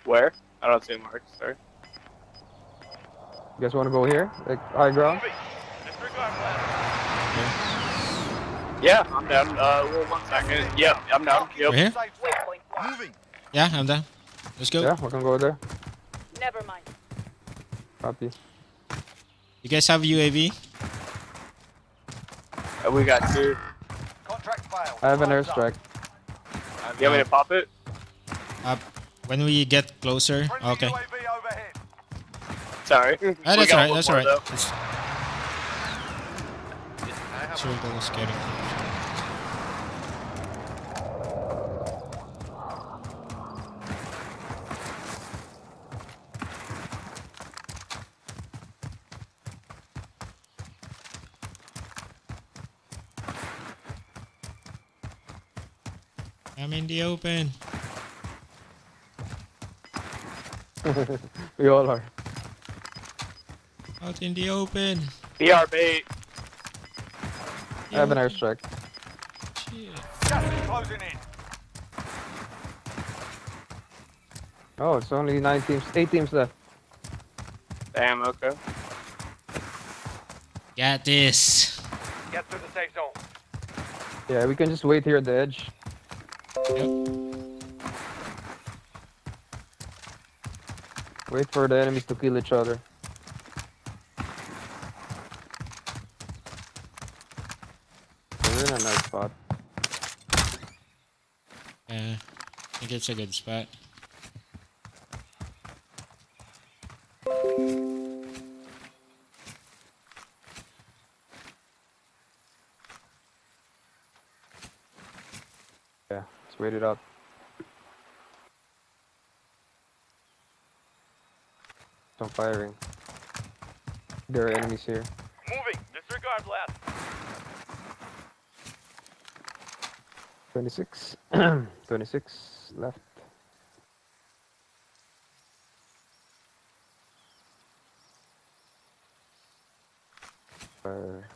Where? I don't see marks, sorry. You guys want to go here? Like high ground? Moving. Disregard blast. Yeah, I'm down. Well, 1 second. Yep, I'm down. Yep. We're here? Safe zone. Moving. Yeah, I'm done. Let's go. Yeah, we can go there. Never mind. Copy. You guys have UAV? We got 2. Contract failed. I have an Time's up. airstrike. You want me to pop it? When we get closer. Friendly Okay. UAV overhead. Sorry. Ah, We that's got alright, one that's more, alright. though. It's circle is getting closer. I'm in the open. We all are. Out in the open. BR bait. I have an airstrike. Shit. Gas is closing in. Oh, it's only 9 teams, 8 teams left. Damn, okay. Got this. Get to the safe zone. Yeah, we can just wait here at the edge. Yep. Wait for the enemies to kill each other. We're in a nice spot. Yeah. I think it's a good spot. Yeah, let's wait it up. Some firing. There are enemies here. Moving. Disregard blast. 26. 26 left. Fire.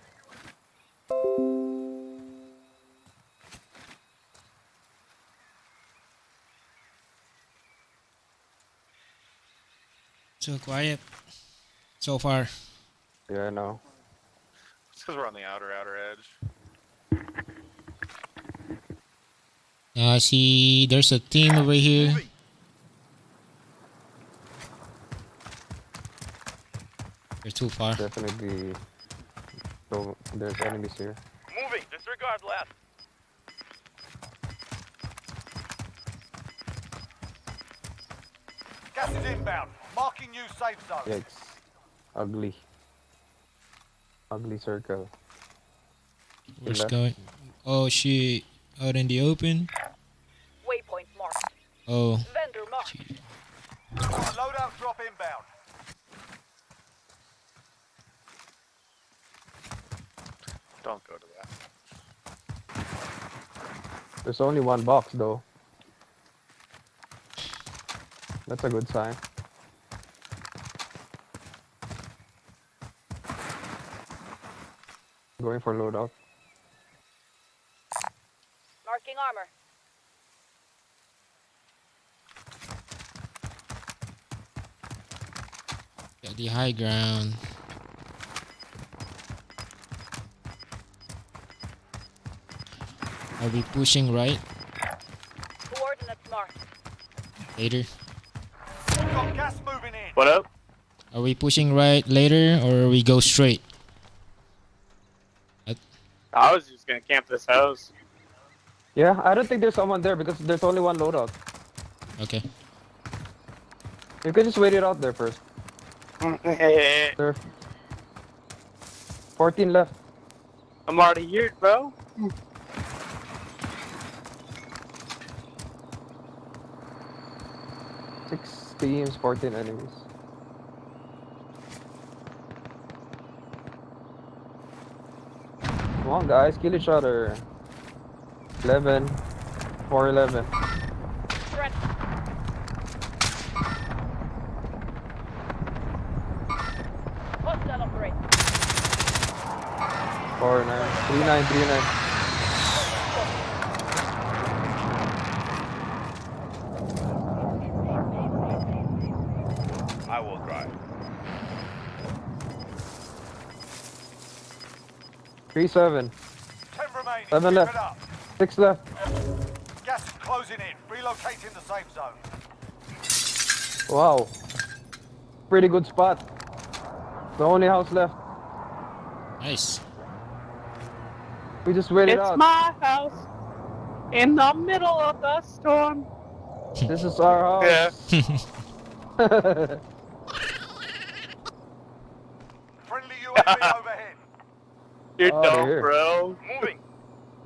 So quiet. So far. Yeah, I know. It's because we're on the outer edge. See, there's a team over here. We're too far. Definitely. So there's enemies here. Moving. Disregard left. Gas is inbound. Marking new safe zone. Yikes. Ugly. Ugly circle. Where's Left. going? Oh, she out in the open. Waypoint marked. Oh, Vendor marked. Loadout drop inbound. Don't go to that. There's only one box though. That's a good sign. Going for loadout. Marking armor. got the high ground. Are we pushing right Coordinates marked. later? Got gas moving in. What up? Are we pushing right later or we go straight? I was just gonna camp this house. Yeah, I don't think there's someone there because there's only one loadout. Okay. You can just wait it out there first. There. 14 left. I'm already here, bro. Six teams, 14 enemies. Come on, guys, kill each other. 11, 4-11. Threat. Hostile operator. 4-9, 3-9, 3-9. I will drive. 3-7, 10 remaining. 7 Keep left. it up. 6 left. Gas is closing in. Relocating the safe zone. Wow. Pretty good spot. The only house left. Nice. We just waited It's out. my house in the middle of the storm. This is our house. Yeah. Friendly UAV overhead. You're Oh, dumb, they're here. bro. Moving.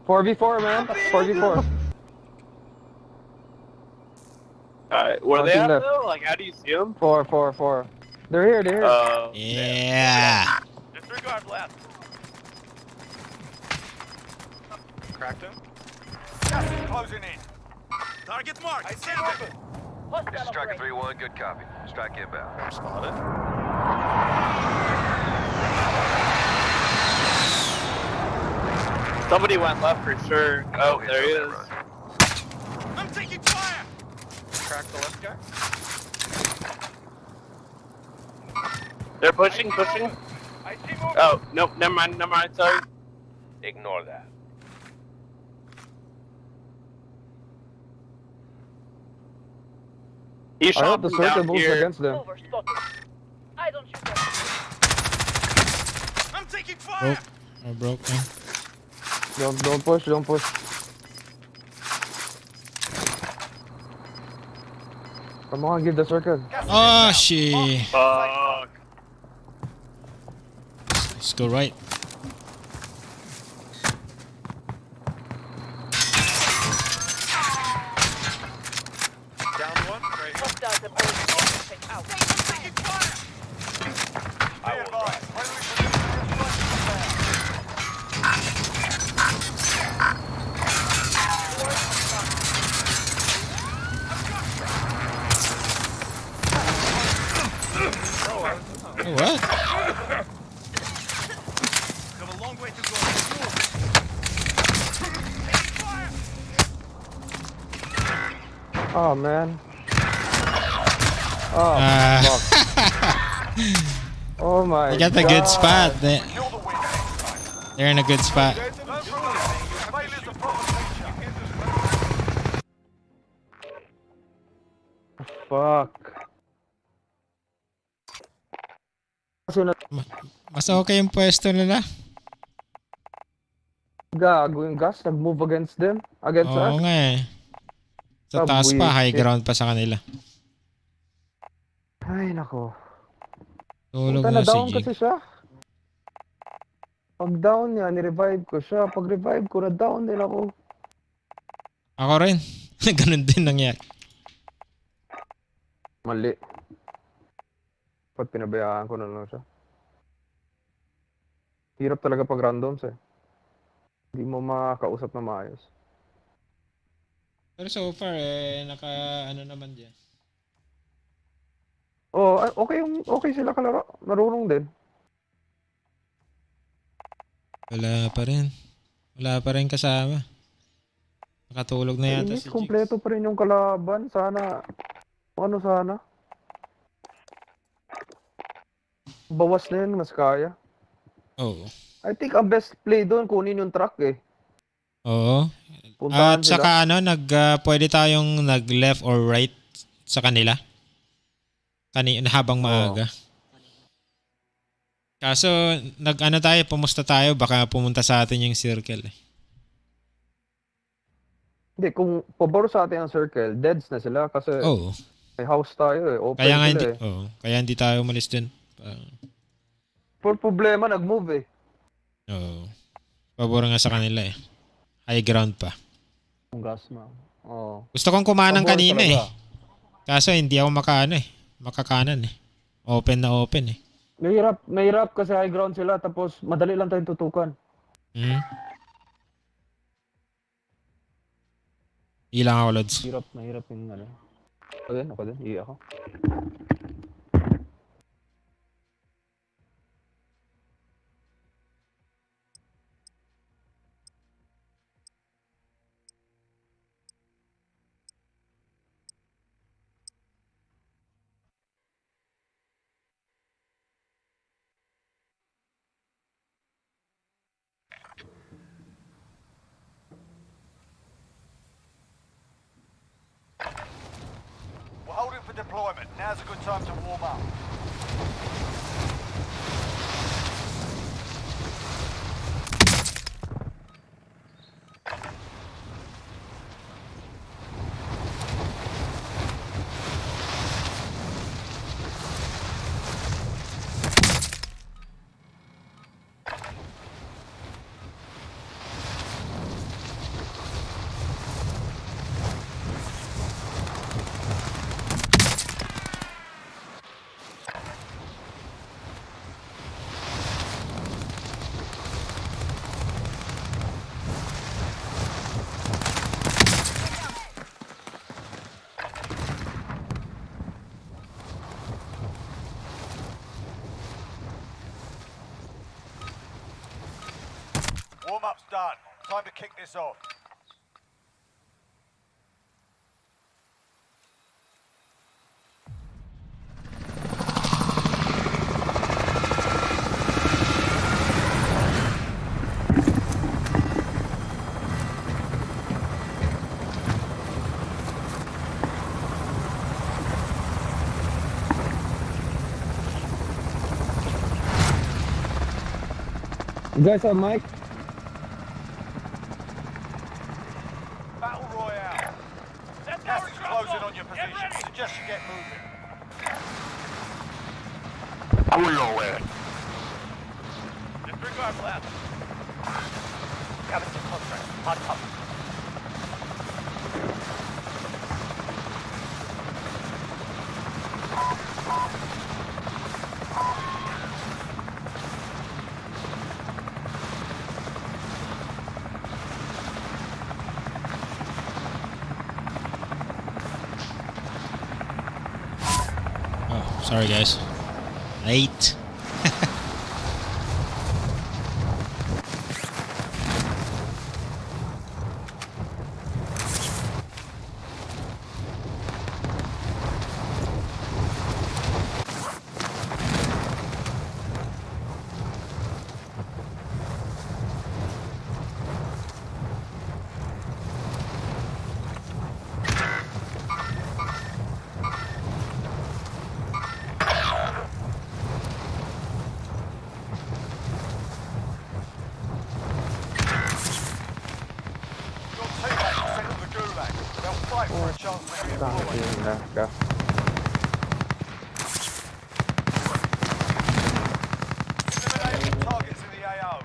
4v4, man. 4v4. Alright, where they 14 at left. though? Like, how do you see them? 4, 4, 4. They're here, they're here. Yeah. Disregard left. Cracked him. Gas is closing in. Target marked. I see movement. This Hostile is Striker operator. 3-1, good copy. Strike inbound. Spotted. Somebody went left for sure. Oh, Go there he ahead, is. run. I'm taking fire! Crack the left guy. They're pushing. I see movement. Oh, nope, never mind, sorry. Ignore that. He I shot hope the them circle down moves here. against them. Over spotted. I don't shoot them. I'm taking Broke. I broke him. Don't push, don't push. Come on, give the circle. Gas is Oh, inbound. shit. Fuck. Let's go right. Down one, right here. Hostiles have already taken out. Be advised. Friendly precision inbound. Oh, what? Have a long way to go. Oh, man. Oh, Ah. fuck. Oh, my They got the God. good spot. Kill the win. They're in a good spot. Learn from this. Failure's a proper teacher. Fuck. Kasi Mas okay yung pwesto nila. gago yung gas, nag-move against them, against us. Oo nga eh. Sa taas pa, high Buwisit. ground pa sa kanila. Ay, nako. Tulog Punta na na si down Jig. kasi siya. Pag down niya, ni-revive ko siya. Pag revive ko, na-down din ako. Ako rin. Ganun din nangyari. Mali. Pag pinabayaan ko na lang siya. Hirap talaga pag randoms eh. Hindi mo makakausap na maayos. Pero so far eh, naka ano naman dyan. Oh, okay sila kalaro. Marunong din. Wala pa rin. Wala pa rin kasama. Nakatulog na yata Inis, si Jigs. kompleto pa rin yung kalaban. Sana, ano sana? Bawas na yun, mas kaya. Oo. I think ang best play doon, kunin yung truck eh. Oo. Puntahan At saka sila. ano, pwede tayong nag left or right sa kanila. Habang maaga. Kaso, pumusta tayo, baka pumunta sa atin yung circle eh. Hindi, kung pabor sa atin ang circle, deads na sila kasi Oo. may house tayo eh. Open Kaya nga sila hindi, eh. kaya hindi tayo umalis dun. For problema, nag-move eh. Oo. Pabor nga sa kanila eh. High ground pa. Ang gas na. Oo. Gusto kong kumanang Pabor kanina talaga. eh. Kaso hindi ako makakanan eh. Open na open eh. Mahirap kasi high ground sila tapos madali lang tayong tutukan. Ilang ako, Lods. Mahirap yung ano. Ako din. Iya ako. We're holding for deployment. Now's a good time to warm up. Warm-up's done. Time to kick this off. You guys have mic? Battle Royale. Gas is closing on your position. Suggest you get moving. Disregard left. Gather some contracts. Hard cover. Oh, sorry guys. Late. Tangin na ka. Eliminating targets in the AO.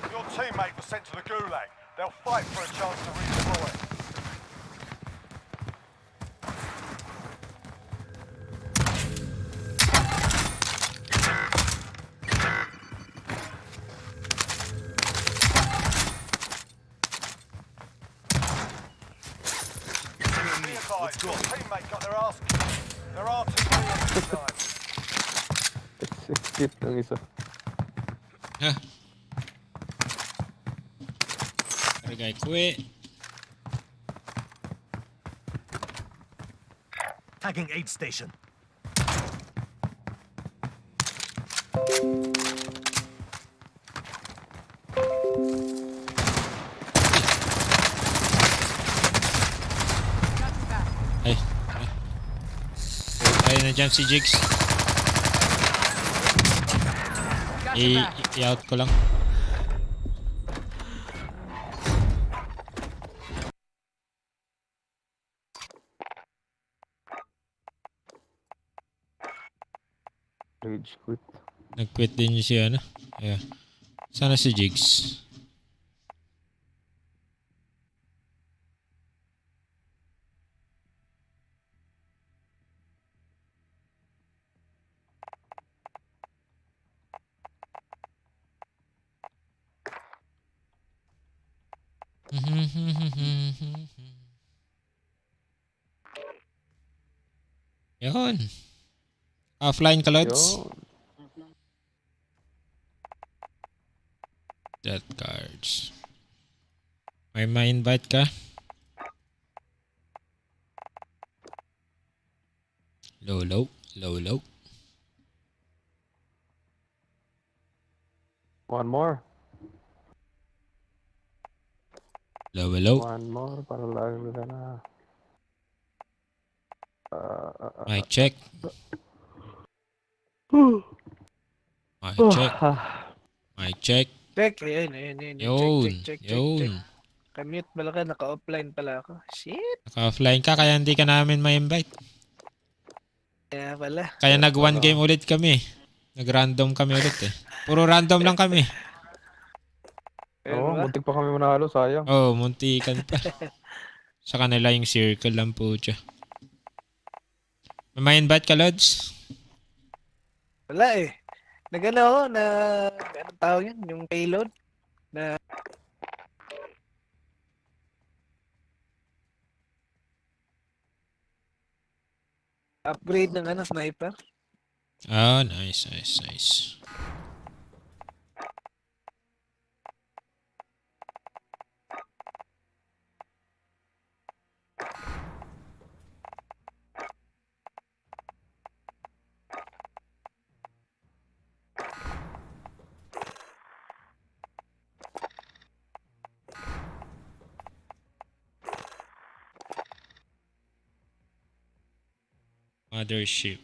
Your teammate was sent to the gulag. They'll fight for a chance to redeploy. Be advised, your teammate got their ass kicked. There are two players this time. Exit ng isa. Ha? Karagay ko eh. Tagging aid station. Ay. Ay na dyan si Jigs. I-out ko lang. Rage quit. Nag-quit din si ano. Yeah. Sana si Jigs. Yun. Offline ka, Lods? Yun. Death cards. May ma-invite ka? Low, low. Low, low. One more. Low, low. One more para lagi ka na. Mic check. Mic check. Mic check. Check, ayun. Yun. Check. Yun. Kamute pala ka, naka-offline pala ako. Shit. Naka-offline ka kaya hindi ka namin ma-invite. Kaya pala. Kaya nag one game ulit kami. Nag-random kami ulit eh. Puro random lang kami. Oo, muntik pa kami manalo, sayang. Oo, muntikan pa. Sa kanila yung circle lang po siya. May ma-invite ka, Lods? Wala eh. Nagano ako na, anong tawag yun? Yung payload? Na upgrade ng ano, sniper. Ah, nice. Mothership.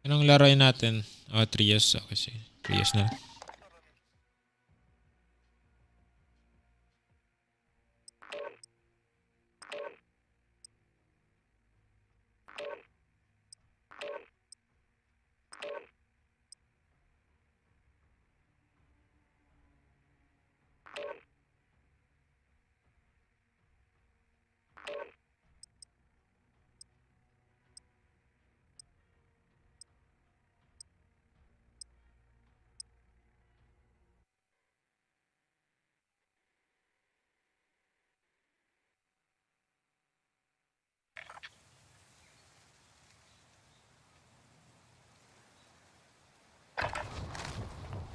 Anong laruin natin? Oh, trios. Okay, sige. Trios na.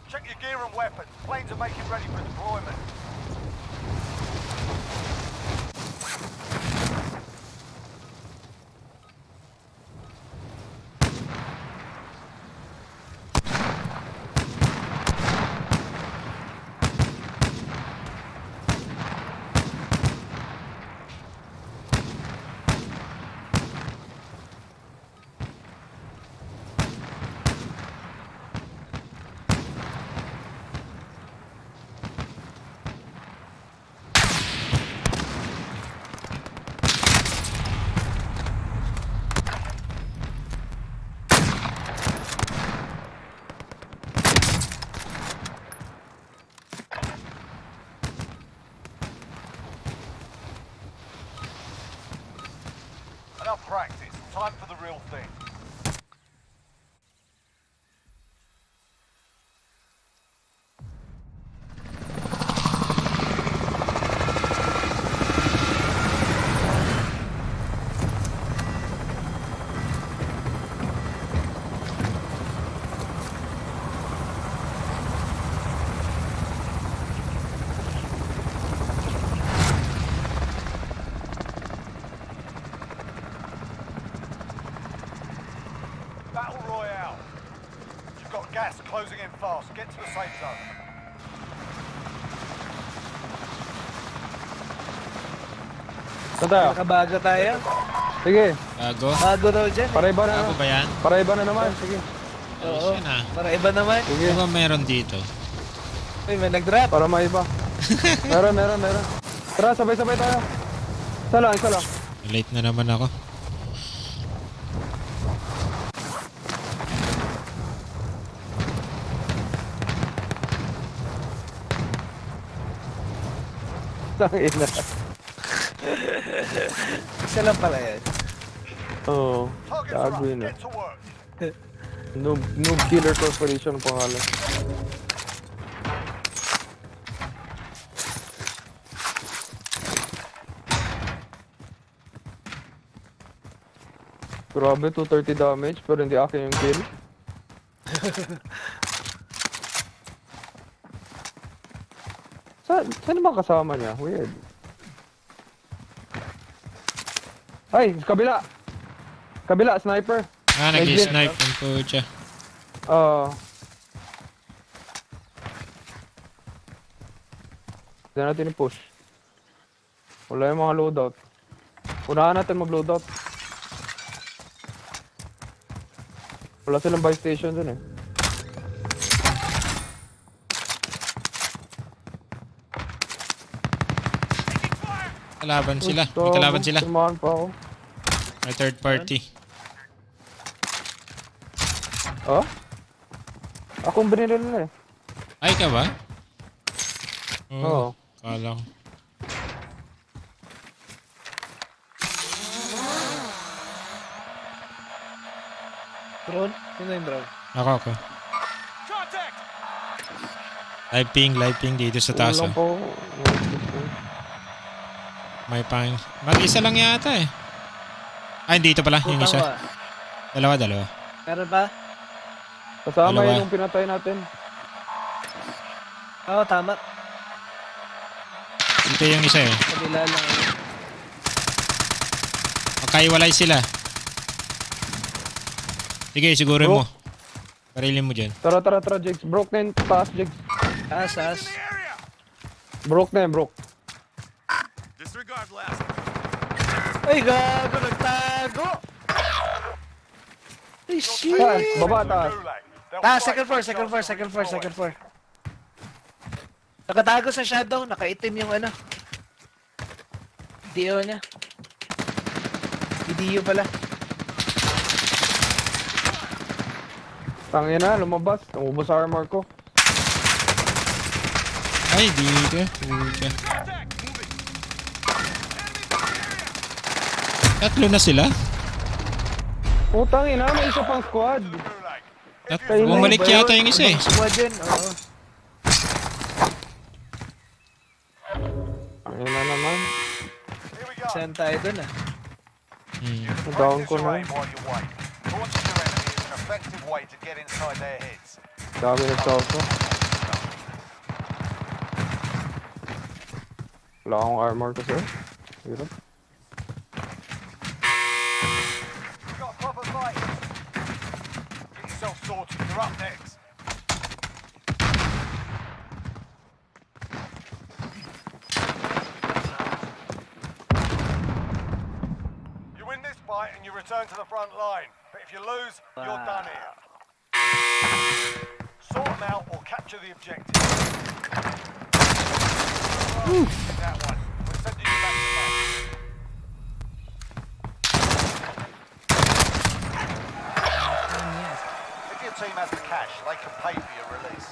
Check your gear and weapons. Planes are making ready for deployment. practice. Time for the real thing. Battle Royale. You've got gas closing in fast. Get to the safe zone. Saan tayo? Nakabago tayo. Sige. Bago. Bago raw dyan. Para-iba na. Bago ba yan? Para-iba na naman. Sige. Oo. Ayos yan ah. Para iba naman. Sige. Ano ba meron dito? Uy, may nag-drop. Para maiba. meron. Tara, sabay-sabay tayo. Isa lang. Late na naman ako. Tangina. Isa lang pala yan. Oo. Targets are Gago up. yun ah. Get to work. Noob Killer Corporation ang pangalan. Grabe, 230 damage pero hindi akin yung kill. Saan naman kasama niya? Weird. Ay, kabila! Kabila, sniper! Ah, Legit. nag-snipe ang pucha. Hindi natin i-push. Wala yung mga loadout. Unahan natin mag-loadout. Wala silang buy station dun eh. Kalaban sila. May kalaban sila. Tumahan pa ako. May third party. Oh? Akong binili nila eh. Ay ka ba? Oo. Kala ko. Drone? Sino yung drone? Ako. Contact! Live ping dito sa taas. Ulang Oh. po. May pang... Mag-isa lang yata eh. Ay, dito pala yung isa. Dalawa. Meron ba? Kasama Dalawa. yun yung pinatay natin. Oo, tama. Dito yung isa eh. Kabila lang. Magkaiwalay sila. Sige, sigurin mo. Parilin mo dyan. Tara, Jigs. Broke na yung taas, Jigs. Taas. Broke na yun, broke. Disregard last. Ay, gago, nagtago! Ay, shit! Taas, baba, taas. Taas, second floor. Nakatago sa shadow, nakaitim yung ano. DO niya. DO pala. Tangin na, lumabas. Tumubos sa armor ko. Ay, dito. Pucha. Tatlo na sila? Putang ina, may isa pang squad. Bumalik yata yung isa eh. Squad yun, oo. Tangin na naman. Saan tayo dun ah? Down ko na. Effective way to get inside their heads. Dami nagsoso. Wala akong armor kasi. Hirap. You got a proper fight. Get yourself sorted. You're up next. You win this fight and you return to the front line. But if you lose, you're done here. Sort them out or capture the objective. That one. We're sending you back to base. If your team has the cash, they can pay for your release.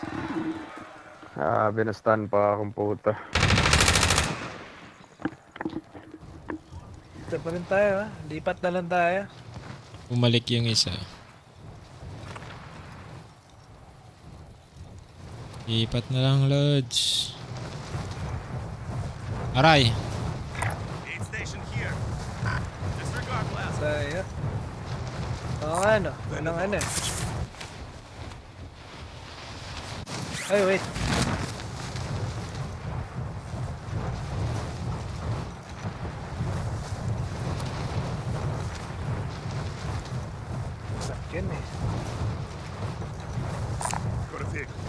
Binastan pa akong puta. na pa rin tayo ha. Lipat na lang tayo. Bumalik yung isa. Lipat na lang, Lods. Aray! Aid station here. Disregard last. Tayo. Oo nga no. Anong ano? Ay, wait. Sakyan eh. Got a vehicle.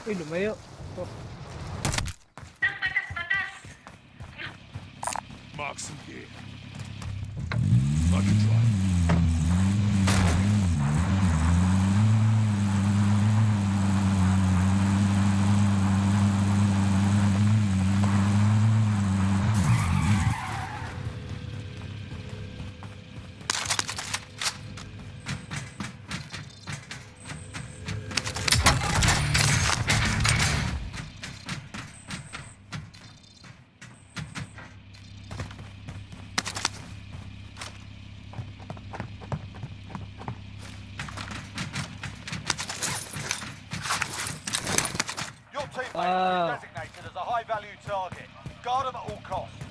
Uy, lumayo. Oh. Mark some gear. Lucky drive. Your teammate Wow. is designated as a high-value target. Guard them at all costs.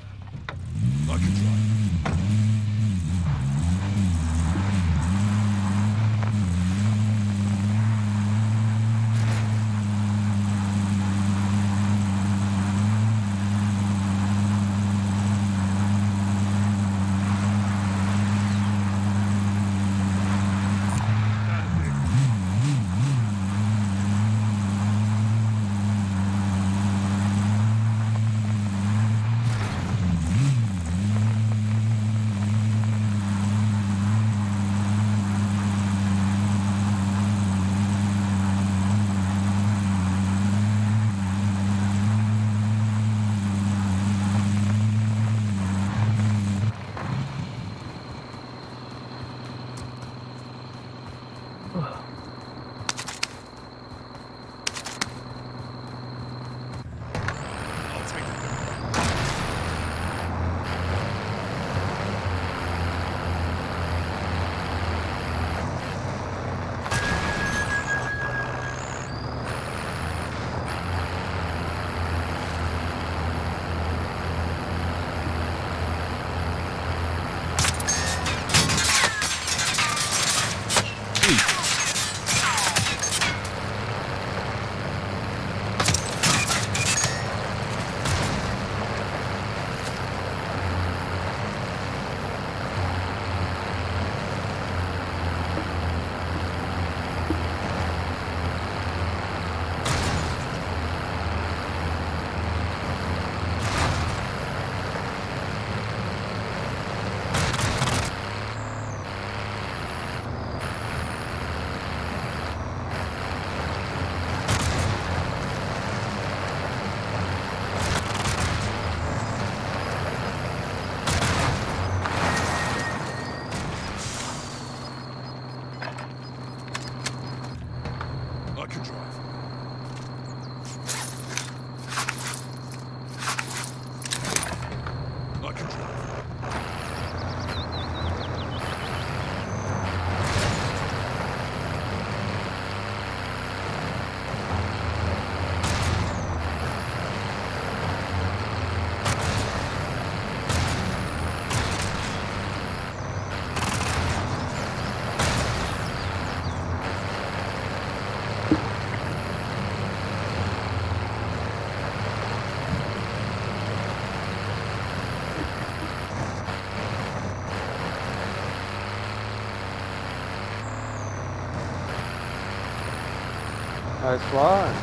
Nice one.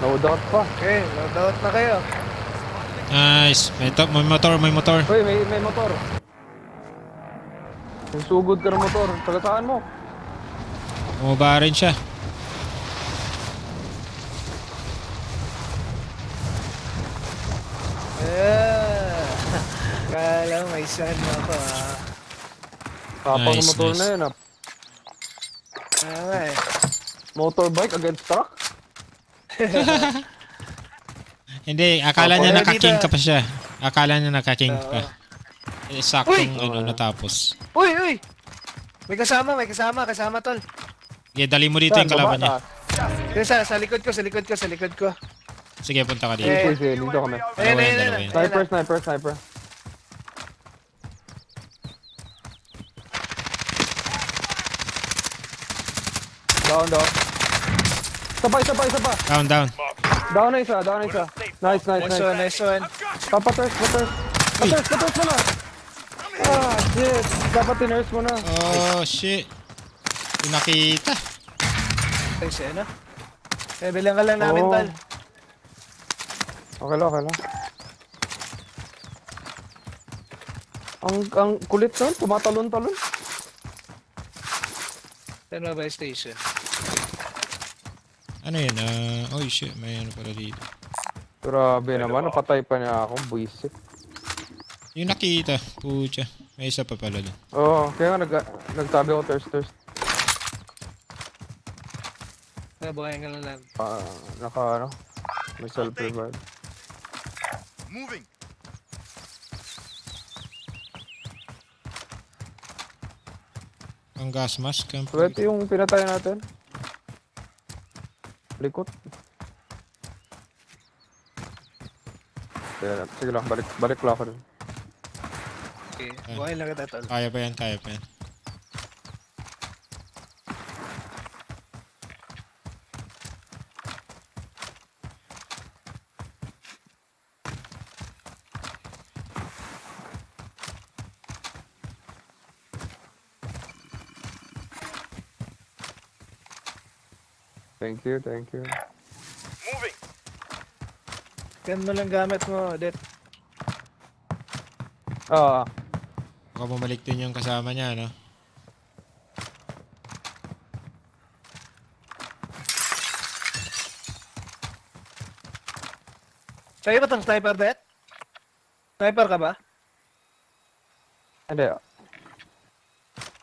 No doubt pa. Okay, no doubt na kayo. Nice. May motor, may motor. Uy, may motor. May sugod ka ng motor. Tagasaan mo. Bumaba rin siya. Kala may sun ako ha. Tapang Nice, motor nice. na yun ah. Tama eh. Motorbike against truck? Hindi, akala niya Okay, naka-king dito. ka pa siya. Akala niya naka-king pa. Eh, saktong natapos. Uy! May kasama, tol. Sige, dali mo dito Saan? yung kalaban niya. Baba, Yung sa likod ko. Sige, punta ka dito. taas. Sige, dito kami. Dalawa yan. Sniper. Down. Sabay. Down. Down na isa. Nice. Nice one. Paters mo na. Ah, shit. Dapat tinurse mo na. Oh, shit. Hindi nakita. Nice, ano? Bilang ka lang namin, Oo. tol. Okay lang. Ang kulit nun, tumatalon-talon. Ano ba yung station? Ano yun? Oh, shit. May ano pala dito. Grabe naman, napatay pa niya ako, buisit. Yung nakita. Pucha. May isa pa pala doon. Oo, kaya nga nagsabi ako thirst. Buhayin ka lang. May self-revive. Moving. Ang gas mask. So ito yung pinatay natin. Likot. Sige lang, balik lang ako dun. Okay, buhayin lang kita, tol. Kaya pa yan. Thank you. Moving. Gan mo lang gamit mo, Det. Baka bumalik din yung kasama niya, no? Sa'yo ba itong sniper, Det? Sniper ka ba? Hindi.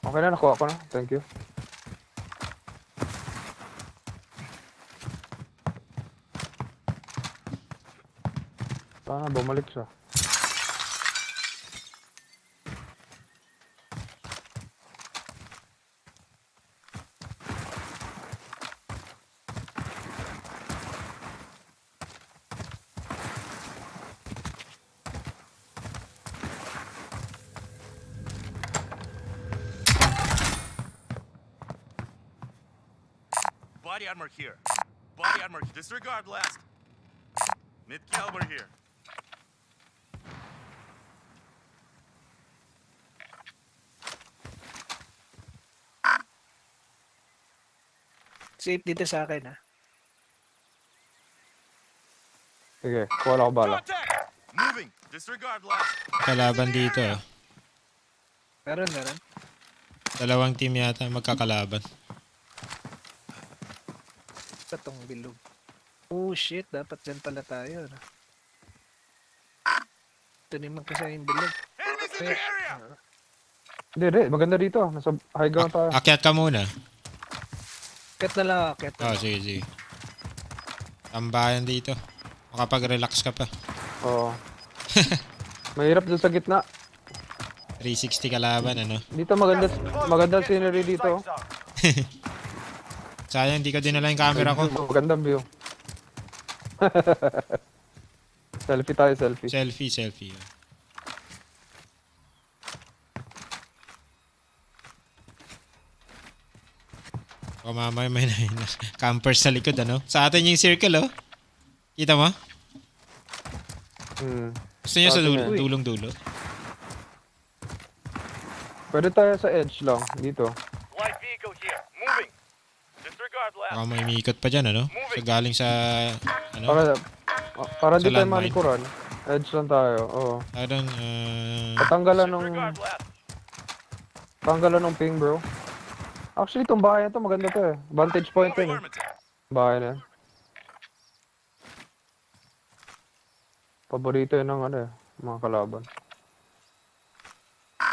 Okay na, nakuha ko na. Thank you. Sana bumalik siya. Body armor here. Body armor. Disregard last. Mid caliber here. Safe dito sa akin, ha? Sige, kuha lang ako bala. Contact. Moving. Disregard last. Kalaban dito, ah. Meron. Dalawang team yata magkakalaban. Sa tong bilog. Oh shit, dapat dyan pala tayo, no? Ito naman kasi yung bilog. Enemies in the area. Hindi, maganda dito. Nasa high ground tayo. Akyat ka muna. Ket na lang, ket na Oh, lang. sige. Tambayan dito. Makapag-relax ka pa. Oo. Mahirap dun sa gitna. 360 kalaban, ano? Dito maganda scenery dito. Sayang, hindi ko dinala yung camera ko. Magandang view. Selfie tayo, selfie. Selfie. O mamaya may campers sa likod, ano? Sa atin yung circle, oh. Kita mo? Gusto niyo sa dulong-dulo? Pwede tayo sa edge lang, dito. Light vehicle here. Moving. Disregard last. Baka may umiikot pa dyan, ano? So galing sa, ano? Para Sa di tayo landmine. malikuran. Edge lang tayo, oo. Tanggalan, Tanggalan ng ping, bro. Actually, itong bahay na to, maganda to eh. Vantage point yun eh. Bahay na yan. Paborito yun ng ano eh, mga kalaban.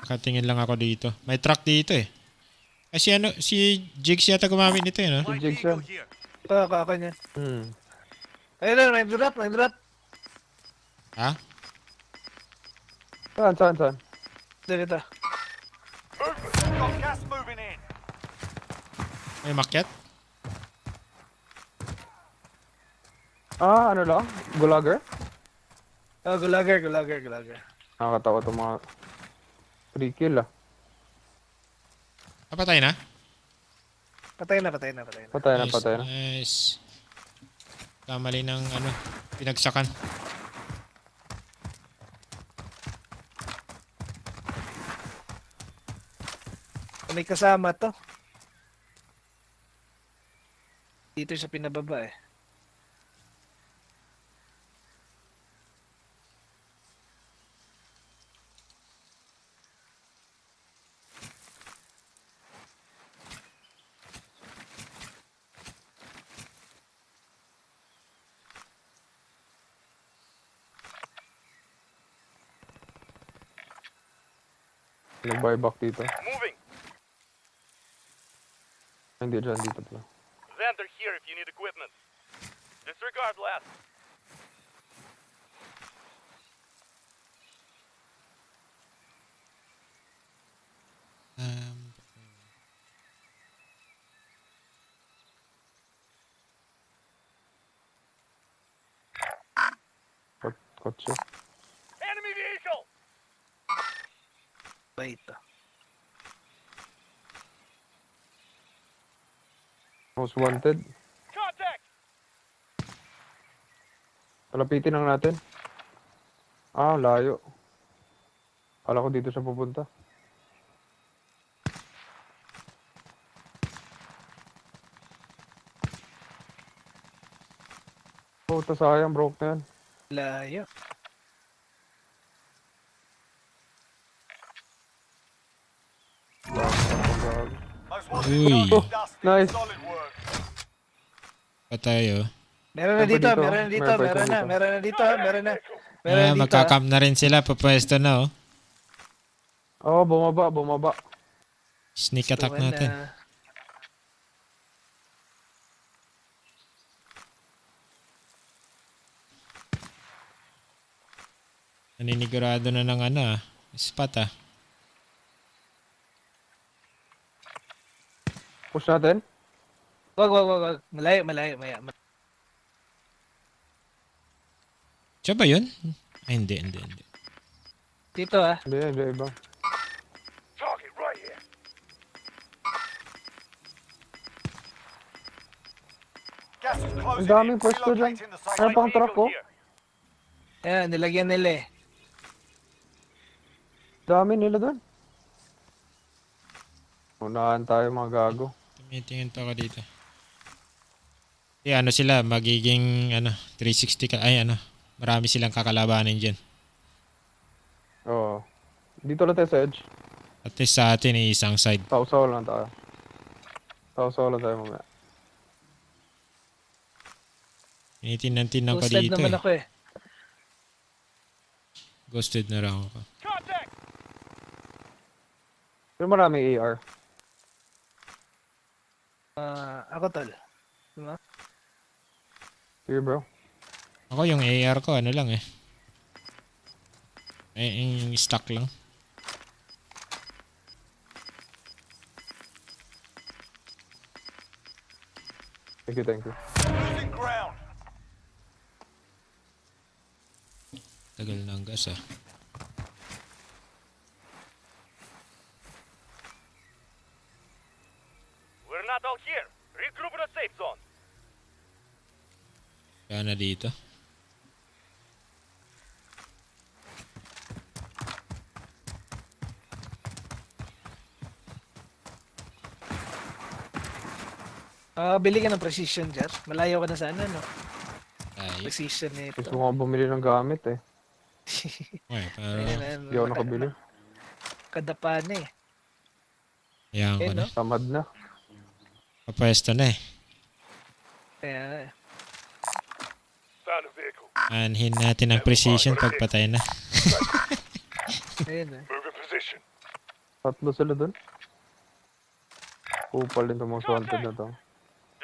Katingin lang ako dito. May truck dito, eh. Kasi ano, si Jigs yata gumamit nito yun, no? Si Jigs yan. Ito, kaka niya. Ayun na, may drop. Ha? Saan? Dito. Got gas moving in. May makyat? Ano lang? Gulager? Oh, gulager. Nakakatawa itong mga 3 kill ah. Patay na? Patay na. Patay na. Nice. Kamali ng ano, pinagsakan. May kasama to. Dito siya pinababa eh. Nag-buyback dito. Moving. Hindi dyan, dito pala. Xander here if you need equipment. Disregard last. Kotse. Enemy vehicle. Wait. Most wanted. Contact. Palapitin lang natin. Layo. Kala ko dito siya pupunta. Sayang, broke na yan. Layo. Uy. Nice. Patay, oh. Meron na dito. Magkakamp na rin sila. Papwesto na, oh. Bumaba. Sneak attack natin. Naninigurado na ng spot, Push natin. Wag. Malayo. Siya ba yun? Ay, hindi. Dito Hindi, iba. Target right here. Gas is closing. Ang daming pwesto dyan. Relocating the safe Ano pang truck ko? here. Ayan, nilagyan nila eh. Dami nila doon. Unahan tayo mga gago. Tumitingin pa ako dito. Sila, magiging 360 ka. Ay, marami silang kakalabanin dyan. Oo. Dito lang tayo sa edge. At least sa atin isang side. Sausaw lang tayo. Sausaw lang tayo mamaya. Tinitingnan ko Ghosted dito, naman ako eh. Ghosted na lang ako. Contact. Pero maraming AR. Ako tol. Diba? Sige bro. Ako yung AR ko, lang eh. Yung stock lang. Thank you. Losing ground. Tagal na ang gas, We're not all here. Regroup in a safe zone. Kaya na dito. Bili ka ng precision jar. Malayo ka na sana, no? Ay, Precision nito. Gusto ko nga bumili ng gamit eh. pero Hindi ako nakabili. Kadapa na eh. yan ko na. Tamad na. Papwesto na eh. Kaya Found a vehicle. Anhin natin ang precision pagpatay na. ayun Move in position. Tatlo sila doon. Kupal din itong mga swanted na to.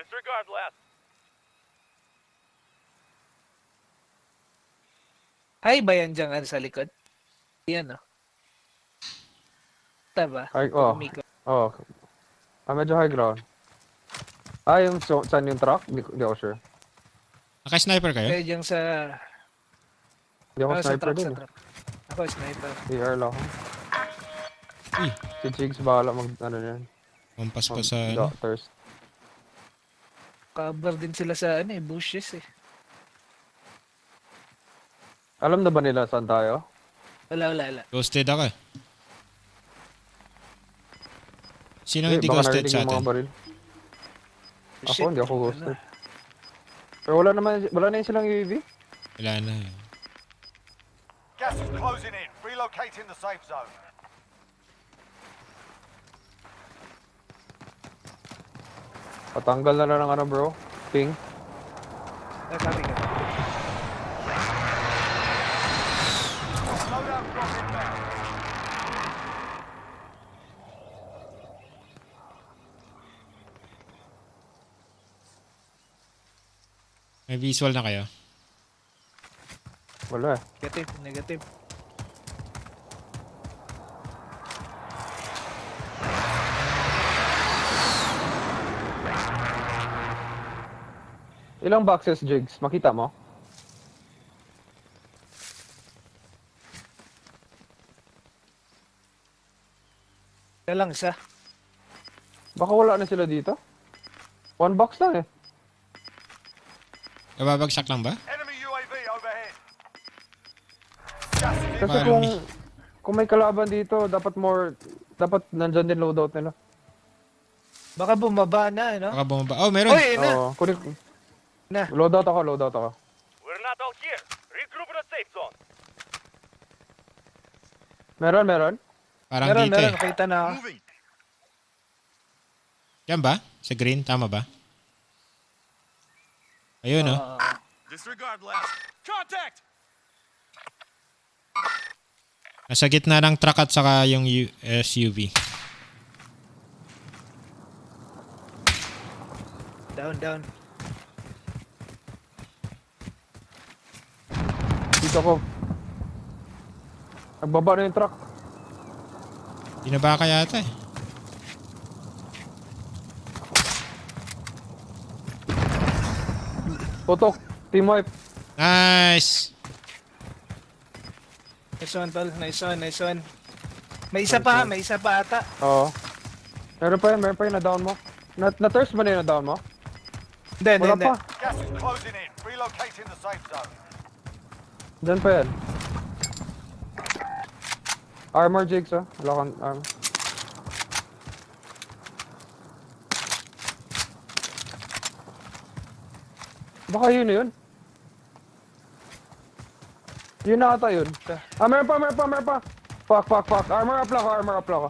Disregard last. Ay ba yan dyan sa likod? Yan, oh. Taba? Ay, oh. Oh. Medyo high ground. Yung saan yung truck? Di ako sure. Naka-sniper kayo? Kaya dyan sa... Di ako sa sniper truck, din sa eh. truck. Ako sniper. AR lang ako. Uy, Si Jigs bahala mag ano yan. kumpas pa sa ano. Doctors. Cover din sila sa bushes eh. Alam na ba nila saan tayo? Wala. Ghosted ako eh. Sino hindi baka ghosted narinig sa yung mga atin? baril. Ako, Shit, hindi ako wala ghosted. na. Pero wala na yun silang UAV. Wala na. Gas is closing in. Relocating the safe zone. Patanggal na lang ng ano bro. Ping. Copy ka. Loadout drop inbound. May visual na kayo? Wala eh. Negative. Ilang boxes, Jigs? Makita mo? Kaya lang isa. Baka wala na sila dito. One box lang eh. Nababagsak lang ba? Enemy UAV overhead. Gas is Kasi kung may kalaban dito, dapat nandyan din loadout nila. Baka bumaba na, no? Baka bumaba. Oh, meron! Uy, na! Oo, kunin. Na. Loadout ako. We're not all here. Regroup in the safe zone. Meron. Parang Meron, dito eh. nakita na ako. Yan ba? Sa green, tama ba? Ayun oh. Disregard last. Contact! Nasa gitna ng truck at saka yung SUV. Down. Dito ako. Nagbaba na yung truck. Binaba ka yata eh. Putok. Team wipe. Nice! Nice one, tol. Nice one. May isa pa ata. Oo. Meron pa yung na-down mo. Na-thirst ba na yung na-down mo? Hindi. Wala pa. Gas is closing in. Relocating the safe zone. Diyan pa yan. Armor, Jigs, oh. Wala kang armor. Baka yun. Yun na ata yun. Meron pa. Fuck. Armor up lang ako.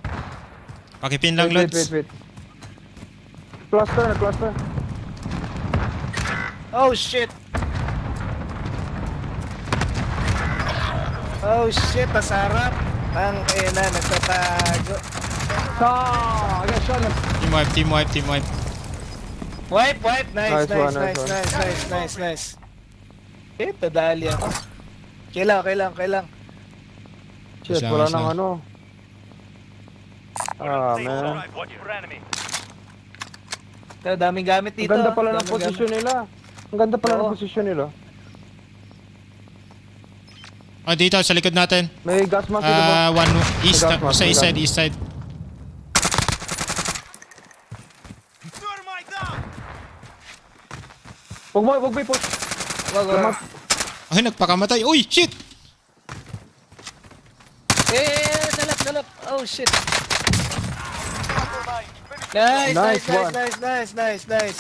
Pakipin lang, Wait. Lods. Cluster. Oh shit, pasarap. Ang ina, nagtatago. Team wipe. Wipe. Nice. Ito, dali ako. Kailang. Shit, Isa. wala nang ano. Man. Watch for enemy. Ito, daming gamit Ang dito. ganda pala ng Daming posisyon gamit. nila. Ang ganda pala ng Oo. posisyon nila. Oh, dito sa likod natin. May gas mask dito ba? One east, May gas mask, sa may east side. Huwag mo i-push. Wag. Ay, nagpakamatay. Uy, shit! Dalap. Oh shit. Remain. Nice. Nice.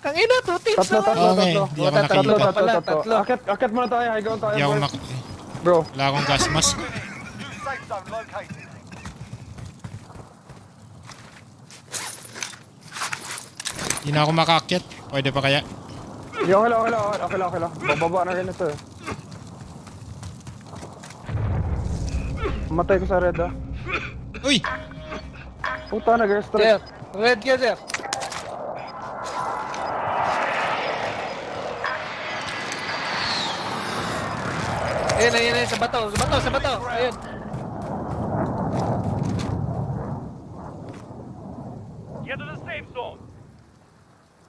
Ang ina, 2 teams Tatlo. Okay, hindi ako nakita. Tatlo. Akit muna tayo, high ground tayo, Hindi ako boys. Bro, wala akong gas mask. New safe zone located. Hindi na ako makaakyat. Pwede pa kaya? okay lang. Bababa na rin ito eh. Matay ko sa red ah. Uy! Puta, nag-airstrike. Red ka, sir. Ayun, sa bato. Ayun. Get to the safe zone.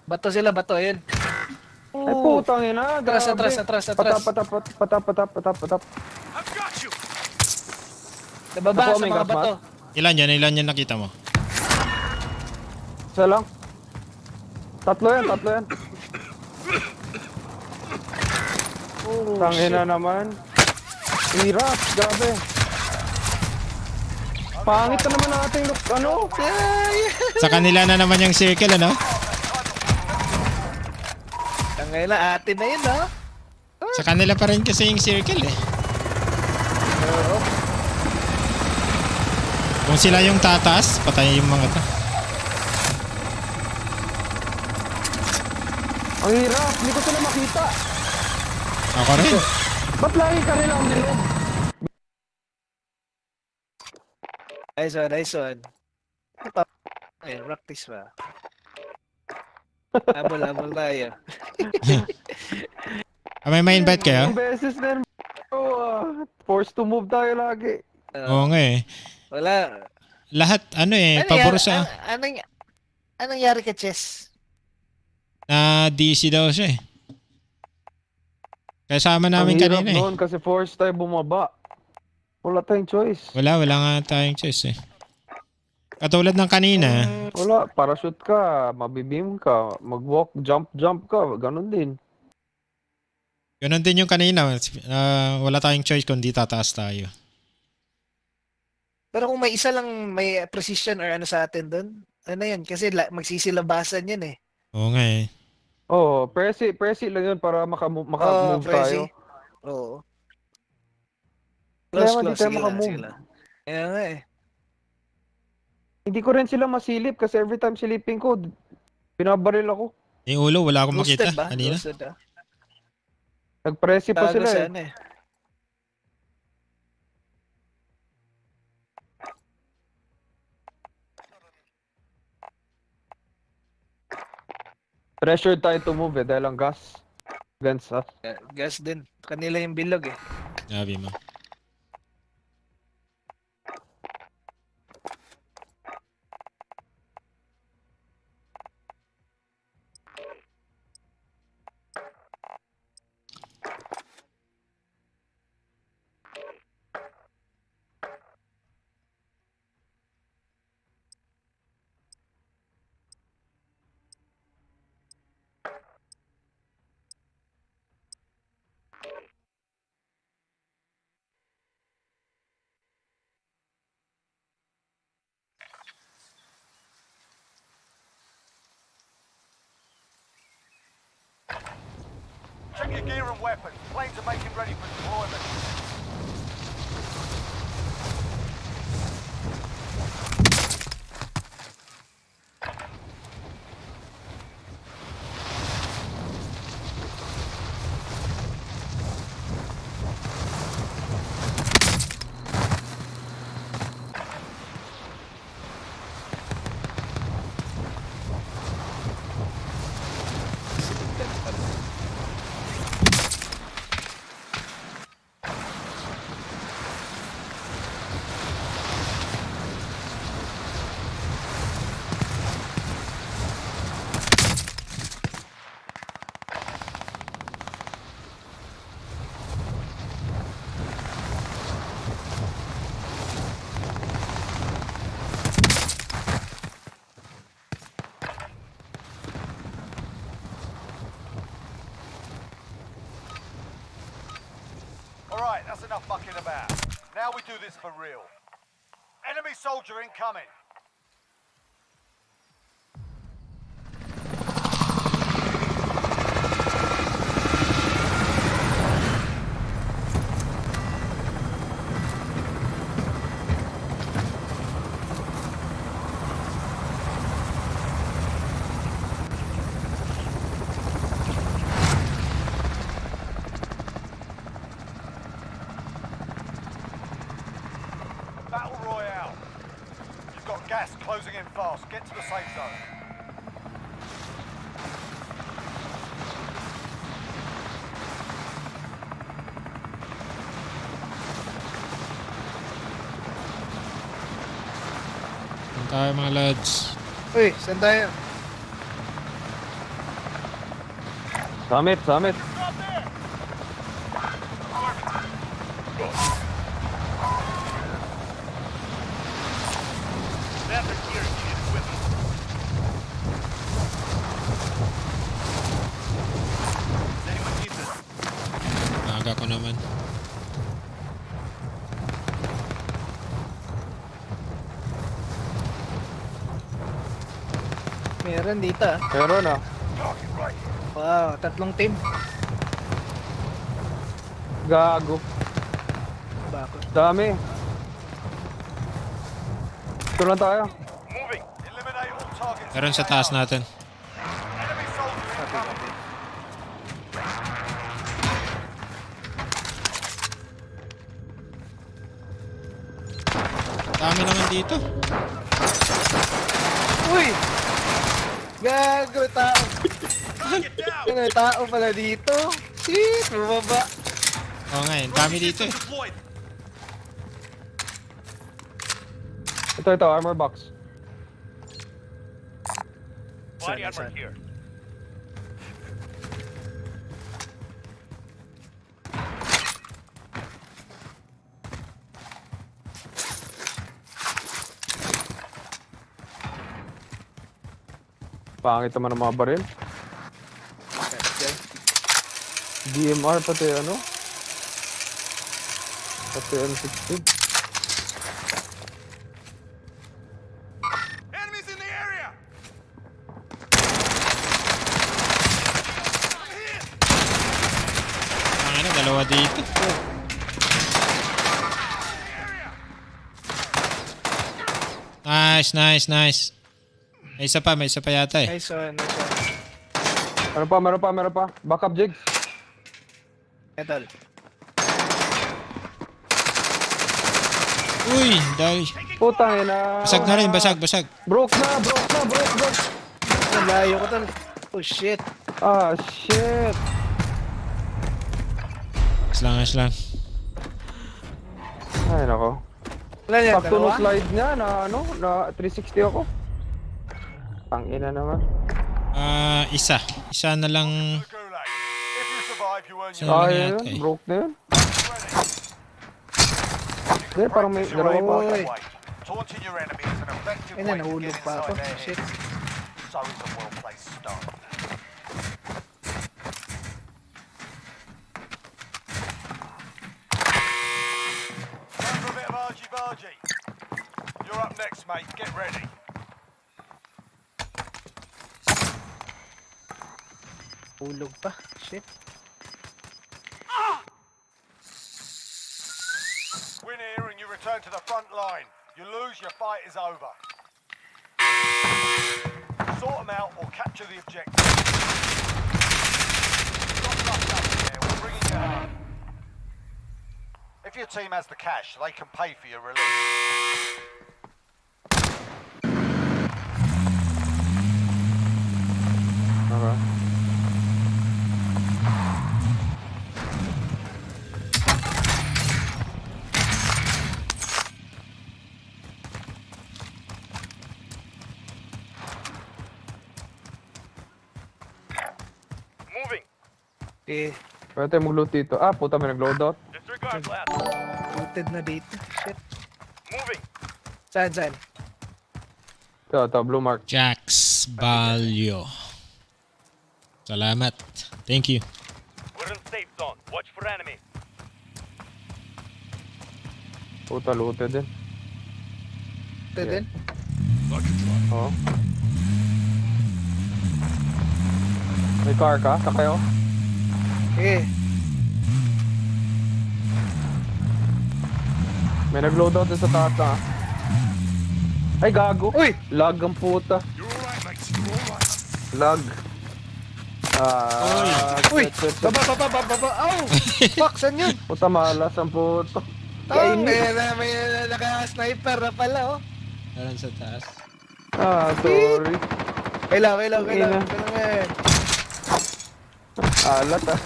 Bato sila, ayun. Ay putang ina, Atras. Patap. I've got you. Nababa Ako, sa may mga gas bato. Ilan yan nakita mo? Isa lang. Tatlo yan. Oh, Tangina naman. Hirap, grabe. Pangit na naman natin look, ano? Sa kanila na naman yung circle, ano? Tangay na, atin na yun, no? Sa kanila pa rin kasi yung circle, eh. Kung sila yung tataas, patay yung mga to. Ang hirap, hindi ko sila makita. Ako rin. Ba't lagi ka rin ang bilog? Nice one. Ay, practice pa. Habol tayo. May invite kayo? Ang beses na yun, bro. Forced to move tayo lagi. Oo nga eh. Wala. Lahat, pabor sa... Anong nangyari ka, Chess? Na DC daw siya eh. Kasama namin Ang hirap kanina eh. noon kasi forced tayo bumaba. Wala tayong choice. Wala nga tayong choice eh. Katulad ng kanina. Wala, parachute ka, mabibim ka, mag-walk, jump ka, ganun din. Ganun din yung kanina. Wala tayong choice kundi tataas tayo. Pero kung may isa lang may precision or ano sa atin doon, ano yan? Kasi magsisilabasan yan eh. Oo nga eh. Oo, presi lang yun para maka-move tayo. Oo. Kaya Close, hindi tayo sige maka-move. lang. Kaya nga eh. Hindi ko rin sila masilip kasi every time silipin ko, binabaril ako. Yung ulo, wala akong makita Roasted ba? kanina. Roasted ba? Nag-presi pa Tago sila sa eh. ano eh. Pressured tayo to move eh, dahil ang gas. Against us. Gas din. Kanila yung bilog eh. Sabi mo. Check your gear and weapons. Planes are making ready for deployment. Alright, that's enough fucking about. Now we do this for real. Enemy soldier incoming. Battle Royale. You've got Gas closing in fast. Get to the safe zone. Saan tayo mga lads? Uy, saan tayo? Summit, summit. Aga ko naman. Meron dito ah. Meron ah. Wow, 3 team. Gago. Bakit? Dami. Ito lang tayo. Moving. Eliminate all targets. Meron sa taas natin. Enemy soldiers incoming. Dami naman dito. Uy! Gago, tao. Ano, tao pala dito. Shit, bumaba. Oo nga, dami dito eh. Ito, armor box. Body armor here. Pangit naman ang mga baril. DMR pati ano? Pati M16. Enemies in the area. Ano, dalawa dito. Nice, nice, nice. May isa pa yata eh. Nice one, nice one. Meron pa. Backup jigs. Metal. Uy, dahil. Putang ina. Basag na rin, basag. Broke na. Ang layo ko tal. Oh shit. Ah, shit. Ayos lang. Ay, nako. Wala yan, Sakto no dalawa? slide niya na ano, na 360 ako. Tangina naman. Isa na lang. The gulag. If you survive, you earn Isa your na lang Ay, yata yun. eh. Broke na yun. ready. Hindi, parang may Practice your aim dalawa. while you wait. Taunting your enemy is an effective Ayun way na, to nahulog get pa ako. inside their Shit. heads. So is a well-placed start. Time for a bit of argy-bargy. You're up next, mate. Get ready. Hulog pa. Shit. Win here and you return to the front line. You lose, your fight is over. Sort them out or capture the objective. Got luck up there, we're bringing you home. If your team has the cash, they can pay for your release. Okay. Moving. Eh, Pwede tayo mag-loot dito. Ah, puta, may nag-loadout. Disregard lab. looted na dito. Shit. Moving. Saan? Ito, blue mark. Jax Balyo. Salamat. Thank you. We're in safe zone. Watch for enemy. Puta, looted din. Looted din? Oo. May car ka? Sakayo? Eh, May nag-loadout din sa taas ah. Ay, gago. Uy! Lag ang puta. Lag. Uy! Baba! Ow! Fuck, saan yun? Puta, malas ang puto. May naka-sniper na pala, oh. Meron sa taas. Sorry. Kailang Ina. men. Alat ah.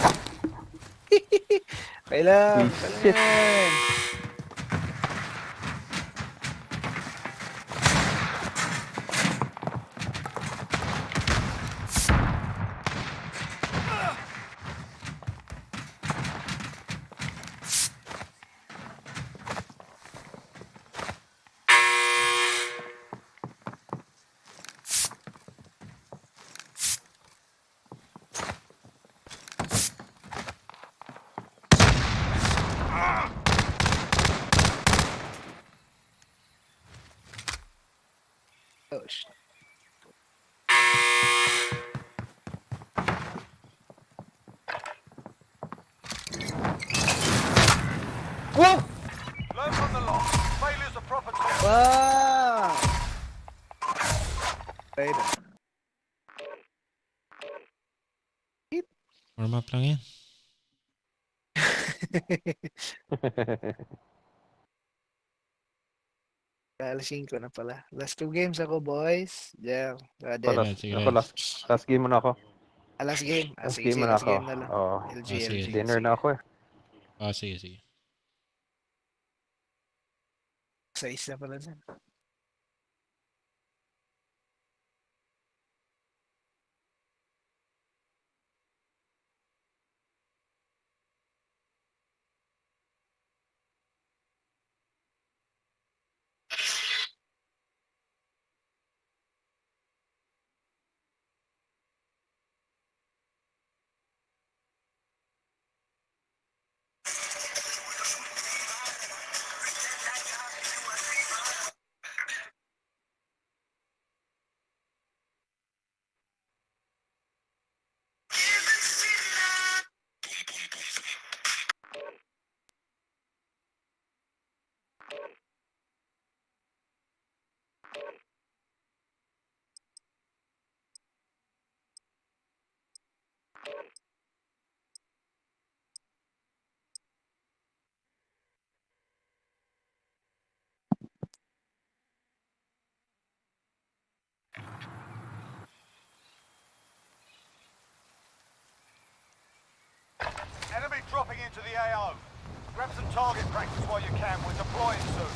Kailang Shit. men. Oh, shit. Wow! Learn from the loss. Failure's a proper test. Wow! Later. Warm up lang yan. Alas 5 na pala. Last 2 games ako, boys. Yeah. Ako last game mo na ako. Last game. Last Sige, game mo na last ako. game na lang. Oo. LG, sige. LG. Dinner na ako eh. Sige. 6 na pala dyan. Enemy dropping into the AO. Grab some target practice while you can. We're deploying soon.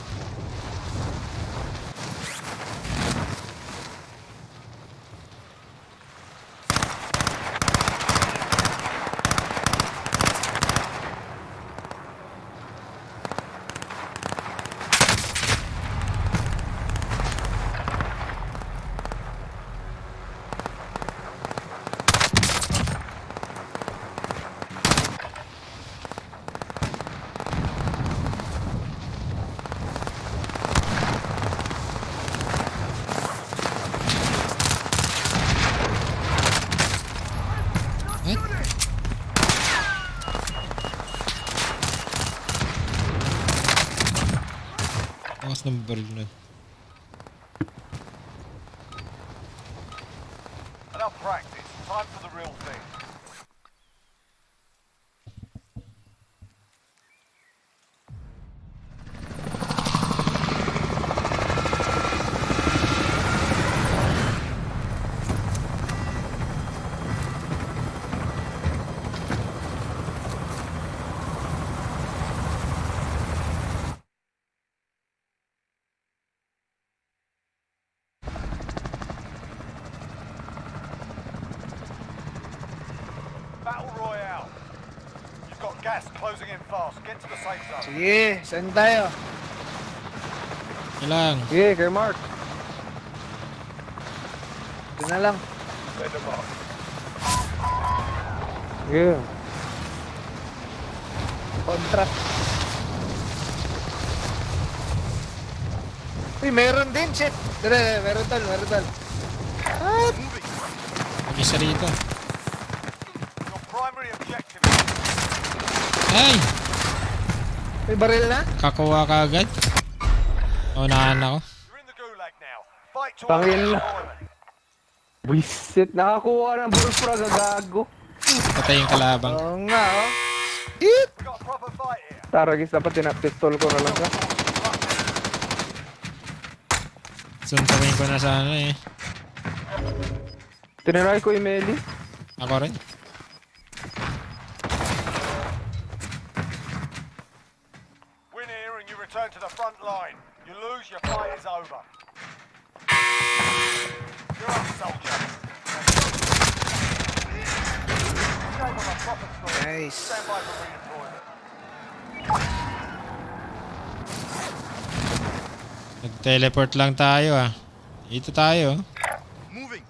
Angas ng baril na. Enough practice. Time for the real thing. Battle Royale. You've got gas closing in fast. Get to the safe zone. Sige, saan tayo? Kailang. Sige, kay Mark. Ito na lang. Sige. Contract. Uy, meron din, shit. Dere, meron tol. What? Mag-isa rito. Your primary objective Ay! May baril na? Kakuha ka agad. Unahan ako. You're in the gulag now. Fight to Tangin na. deployment. Wisit, nakakuha ng burpura, gagago. Patay yung kalabang. Oo nga, oh. Hit! We got a proper fight here. Taragis, dapat tinapistol ko na lang ka. Suntukin ko na sana eh. Tiniray ko yung Meli. Ako rin. Win here and you return to the front line. You lose, your fight is over. You're up, soldier. Game on a proper score. Nice. Stand by for redeployment. Nag-teleport lang tayo ah. Dito tayo. Moving.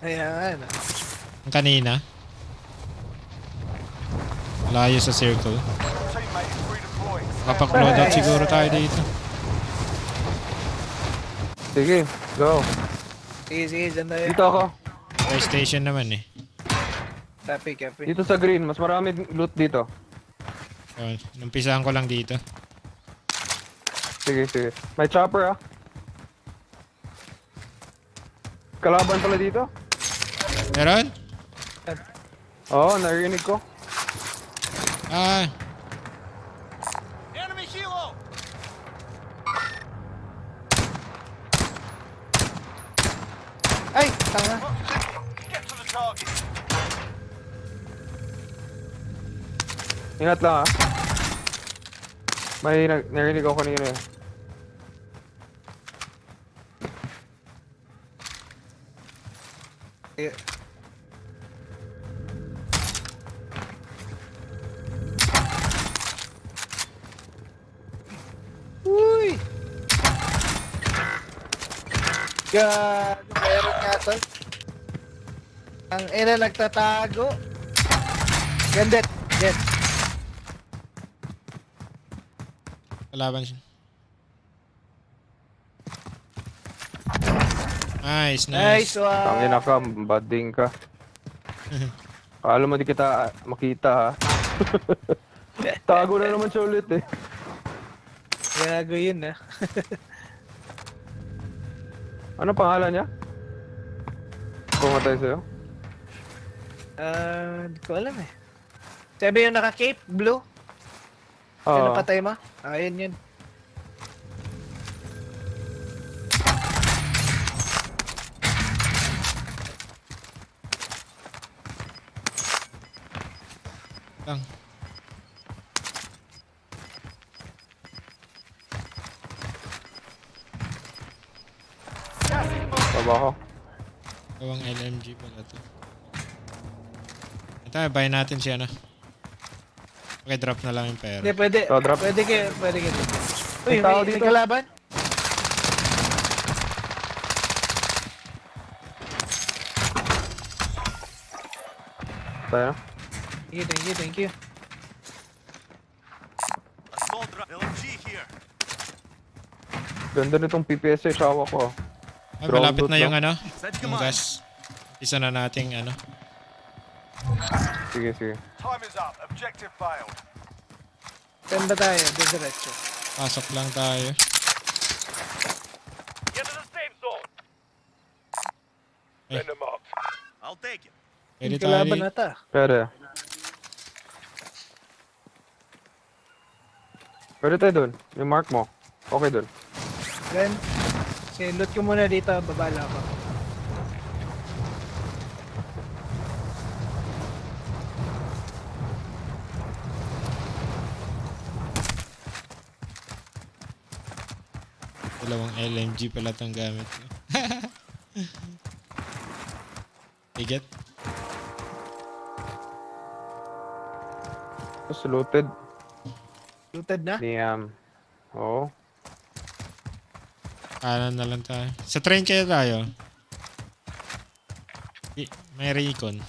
Ayan. Ang kanina. Layo sa circle. Teammate is redeploying. Kapag-loadout siguro tayo dito. Sige, go. Sige, dyan tayo. Dito ako. Fire station naman eh. Copy. Dito sa green. Mas marami loot dito. So, numpisaan ko lang dito. Sige. May chopper ah. Kalaban pala dito? Meron? Oo, narinig ko. Ah, Enemy helo! Ay, tanga. Get to the target. Ingat lang ah. May narinig ako kanina eh. Uy! Gago, meron nga to. Ang ina nagtatago. Gandet. Get. kalaban siya. Nice. Nice one. Tangina ka, bading ka. Akala mo di kita makita ha. Tago na naman siya ulit eh. Gago yun ah. Ano pangalan niya? Pumatay sa'yo? Hindi ko alam eh. Sabi yung naka-cape, blue. Yung napatay mo? Ayun yun. Lang. Trabaho. Gawang LMG pala to. Ito, buy natin siya na. Okay, drop na lang yung pera. Hindi, pwede. So, drop. Pwede kayo. Uy, May tao may dito. kalaban? Tayo. Thank you. Assault LMG here. Ganda nitong PPS sa awa ko. Ay, Ground malapit loot na yung lang. yung gas. Isa na nating Sige. Time is up. Objective failed. Saan ba tayo? Diretso. Pasok lang tayo. Get to the safe zone. Ay. Send them up. I'll take it. Pwede Yung tayo. kalaban nata. Pwede tayo dun. Yung mark mo. Okay dun. Then, loot ko muna dito. Babala ko. Dalawang LMG pala itong gamit ko. Iget? Tapos looted. Looted na? Oo. Kanan na lang tayo. Sa train kaya tayo. May recon.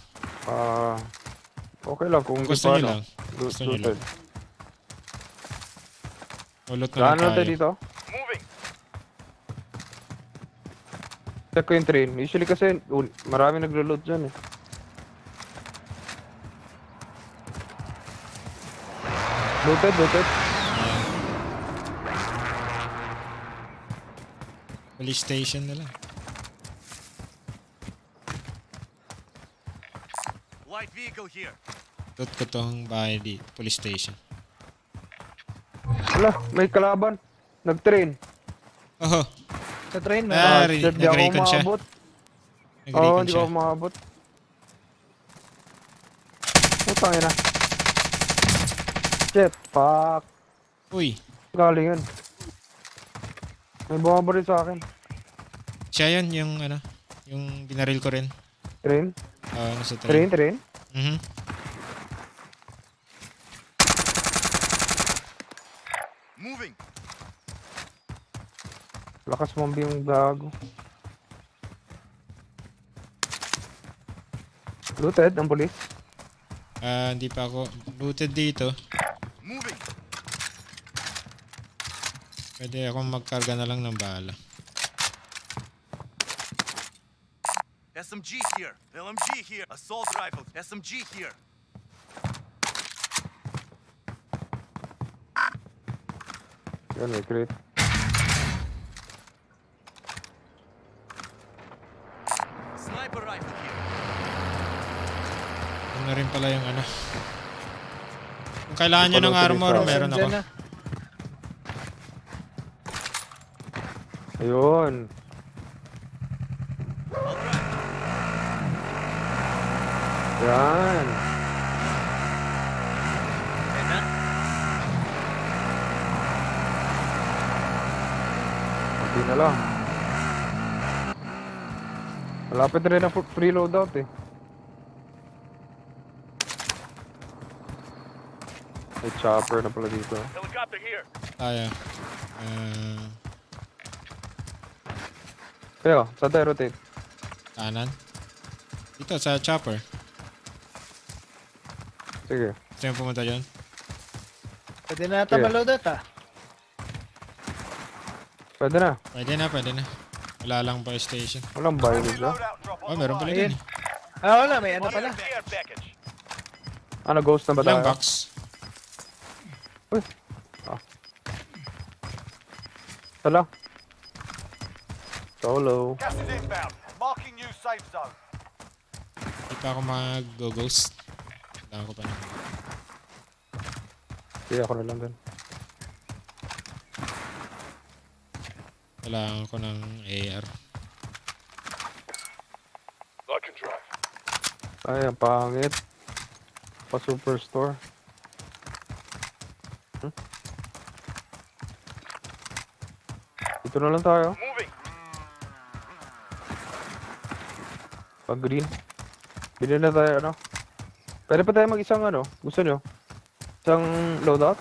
Okay lang kung Gusto nyo lang. Gusto nyo lang. Looted. Ulot na lang Saan natin tayo. dito? Moving. Check ko yung train. Usually kasi marami naglo-load dyan eh. Looted. Police station na lang. Light vehicle here. Loot ko tong bahay di police station. Wala, may kalaban. Nag-train. Oh, Sa train, no? Shit, di ako nag-recon siya. umabot. Oo, Nag-recon hindi siya. ko umabot. Putang ina. Shit, fuck. Uy, Galing yun. May bumaba rin sa akin. siya yun, yung ano, yung binaril ko rin. Train? Nasa train. Train? Mhm. Moving. Lakas mombi yung gago. Looted ang pulis. Hindi pa ako looted dito. Moving. Pwede akong magkarga na lang ng bala. SMG here. LMG here. Assault rifles. SMG here. Yan, may crate. Sniper rifle here. Ano rin pala yung ano. Kung kailangan nyo ng armor, meron ako. Dyan na. Ayun. Yan. Ayan na. Hindi na lang. Malapit rin ang free loadout eh. May chopper na pala dito. Helicopter here. Tayo. Kaya, saan tayo rotate? Kanan. Dito sa chopper. Sige. Gusto yung pumunta dyan? Pwede na ata Okay. maloadout, ah. Pwede na. Pwede na. Wala lang pa station. Walang bayad ba? Loadout drop on Oh, the meron pala way. dyan. Wala, may ano pala. Care package. Ano, ghost na ba Ilang tayo? box? Uy. Hala. Solo. Gas is inbound. Marking new safe zone. Hindi pa ako mag-ghost. Kailangan ko pa na. Sige, ako na lang din. Kailangan ko ng AR. I can drive. Ay, ang pangit. Pa superstore. Dito na lang tayo. Moving. Pag green. Bili na tayo, ano? Pwede pa tayo mag-isang, ano? Gusto nyo? Isang loadout?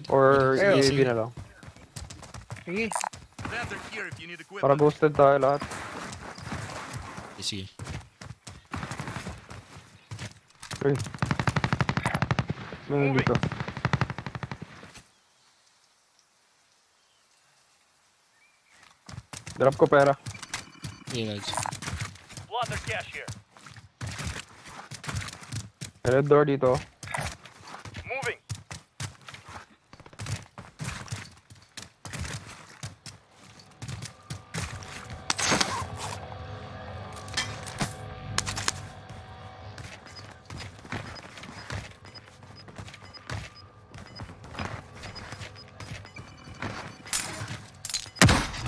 Or Sige, UAV sige. na lang? Sige. Lander here if you need equipment. Para ghosted tayo lahat. Sige. Uy. May dito. Drop ko pera. Sige, Lods. Plunder cash here. Red door dito. Moving.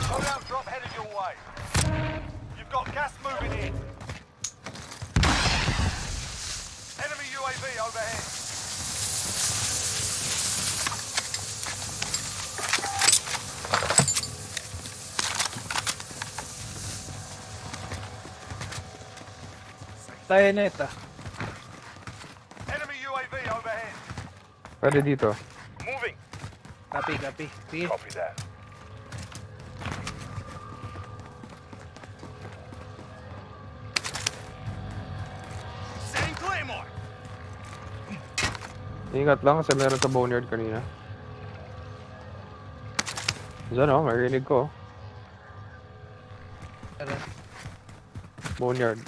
Loadout drop headed your way. You've got gas moving in. Enemy UAV overhead. Tayo na ito. Enemy UAV overhead. Pwede dito. Moving. Copy. Sige. Copy that. Setting Claymore. Ingat lang kasi meron sa boneyard kanina. Diyan oh, marinig ko. Tara. Boneyard.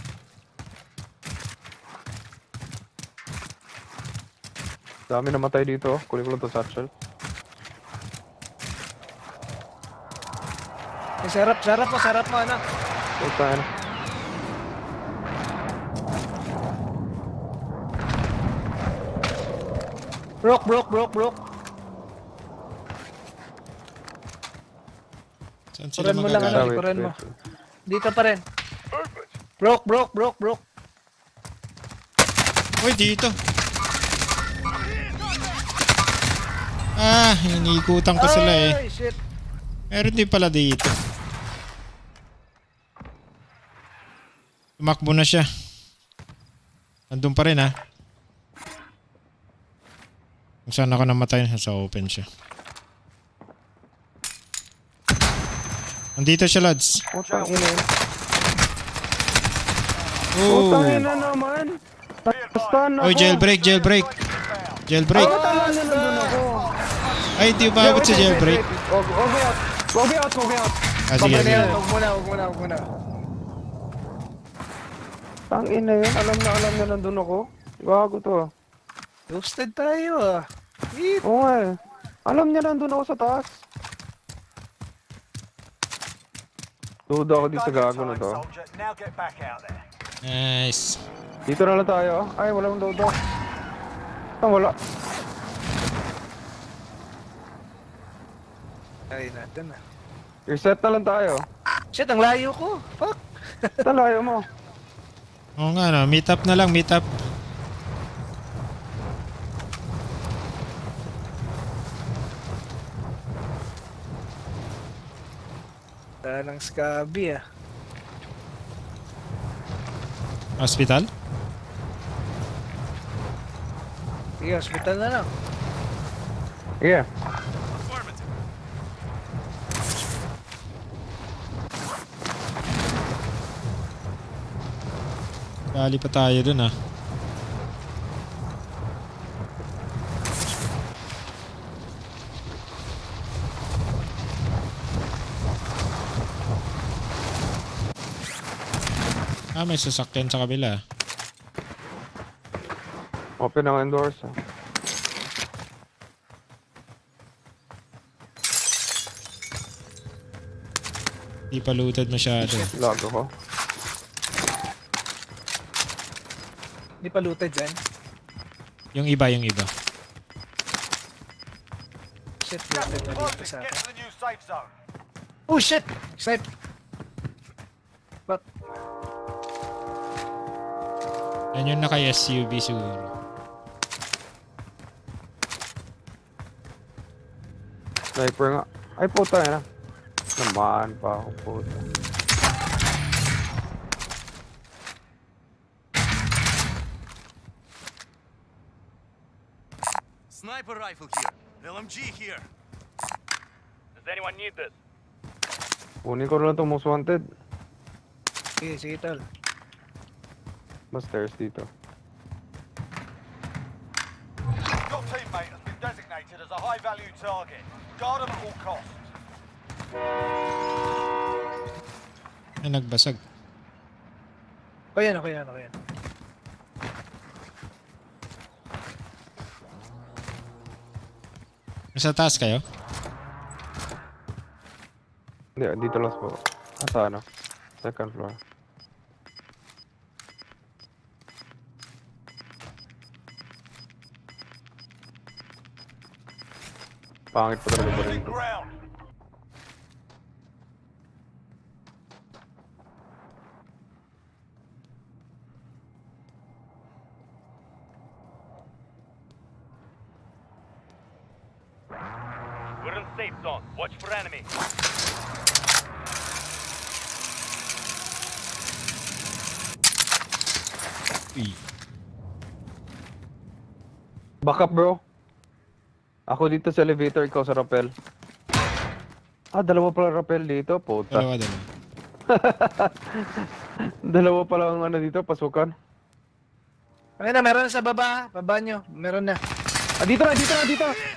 Dami namatay dito. Kunin ko lang to satchel. Sarap mo, anak. Puta na. Broke. Saan sila Kuran mo lang, magagaling? Wait, kuran mo. wait. Dito pa rin. Broke. Uy, dito. Ah, hinikutan ko sila eh. Ay, shit. Meron din pala dito. Tumakbo na siya. Andun pa rin ha. Kung saan ako namatay, sa open siya. Andito siya, lads. Putang ina. Oh. Putang ina naman. Stun ako. Oh, jailbreak. Jailbreak. Tala na nandun ako. Ay, di ba abot sa jailbreak? Okay out. Ah, sige, sige. Huwag muna. Tang ina yun. Alam na nandun ako. Gago to. Roasted tayo ah. Oo nga eh. Alam niya nandun ako sa taas. Duda ako dito sa gago na to. Soldier, now get back out there. Nice. Dito na lang tayo. Ay, walang duda. Wala. Ay, natin na. Reset na lang tayo. Shit, ang layo ko. Fuck. Talayo mo. Oo nga no, meet up na lang, meet up. Ng Scabby ah. Hospital? Sige, hospital na lang. Yeah. Dali pa tayo dun ah. Ah, may sasakyan sa kabila. Open ang doors. Di pa looted masyado. Lag ako. Hindi pa looted dyan. Yung iba. Shit, looted na dito Closing, sa get akin. to the new safe zone. Oh shit! Snipe! But, Yan yung naka-SUV siguro. Sniper nga. Ay, puta na. Naman pa ako, puta. Sniper rifle here. LMG here. Does anyone need this? Kunin ko lang itong most wanted. sige, tol. Mas stairs dito. Your teammate has been designated as a high-value target. Guard them at all costs. Ay, nagbasag. O yan. Nasa taas kayo? Hindi, dito lang po. Sa ano? Second floor. Pangit pa talaga ba rin Losing ito? ground. We're in safe zone. Watch for enemy. Uy. Back up, bro. Ako dito sa elevator, ikaw sa rappel. Ah, dalawa pala rappel dito, puta. Dalawa. Dalawa pala ang ano dito, pasukan. Ano na, meron na sa baba. Baba nyo. Meron na. Ah, dito na.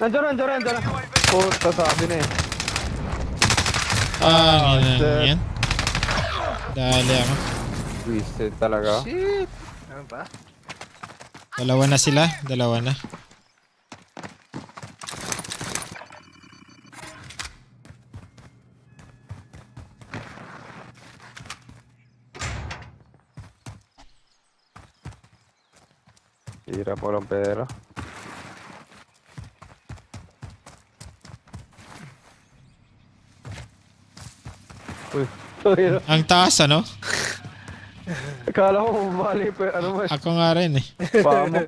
Nandiyan na. Puta, sabi na eh. Yan. Dali ako. Twisted talaga. Shit! Ano pa? Dalawa na sila. Hirap walang pera. Uy. Uy, Ang taas, ano? akala ko mabali pa, ano mo eh. Ako nga rin eh. Paa mo.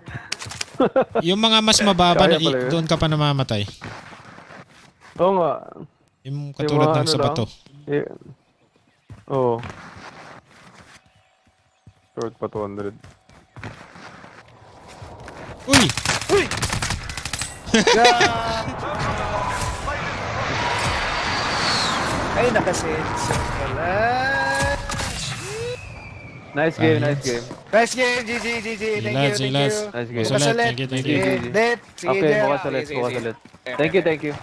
Yung mga mas mababa na Kaya pala yun. doon ka pa namamatay. Oo nga. Yung katulad ng ano sa lang. bato. Eh, oo. Short pa 200. Uy! Uy! Ay, nakasense pala. Nice game, nice game. Nice game, GG, GG. Thank you, thank you. Nice game. Bukas ulit. Thank you, thank Sige, you. Det. Sige, Okay, Det. bukas ulit, bukas ulit. Thank you, thank you.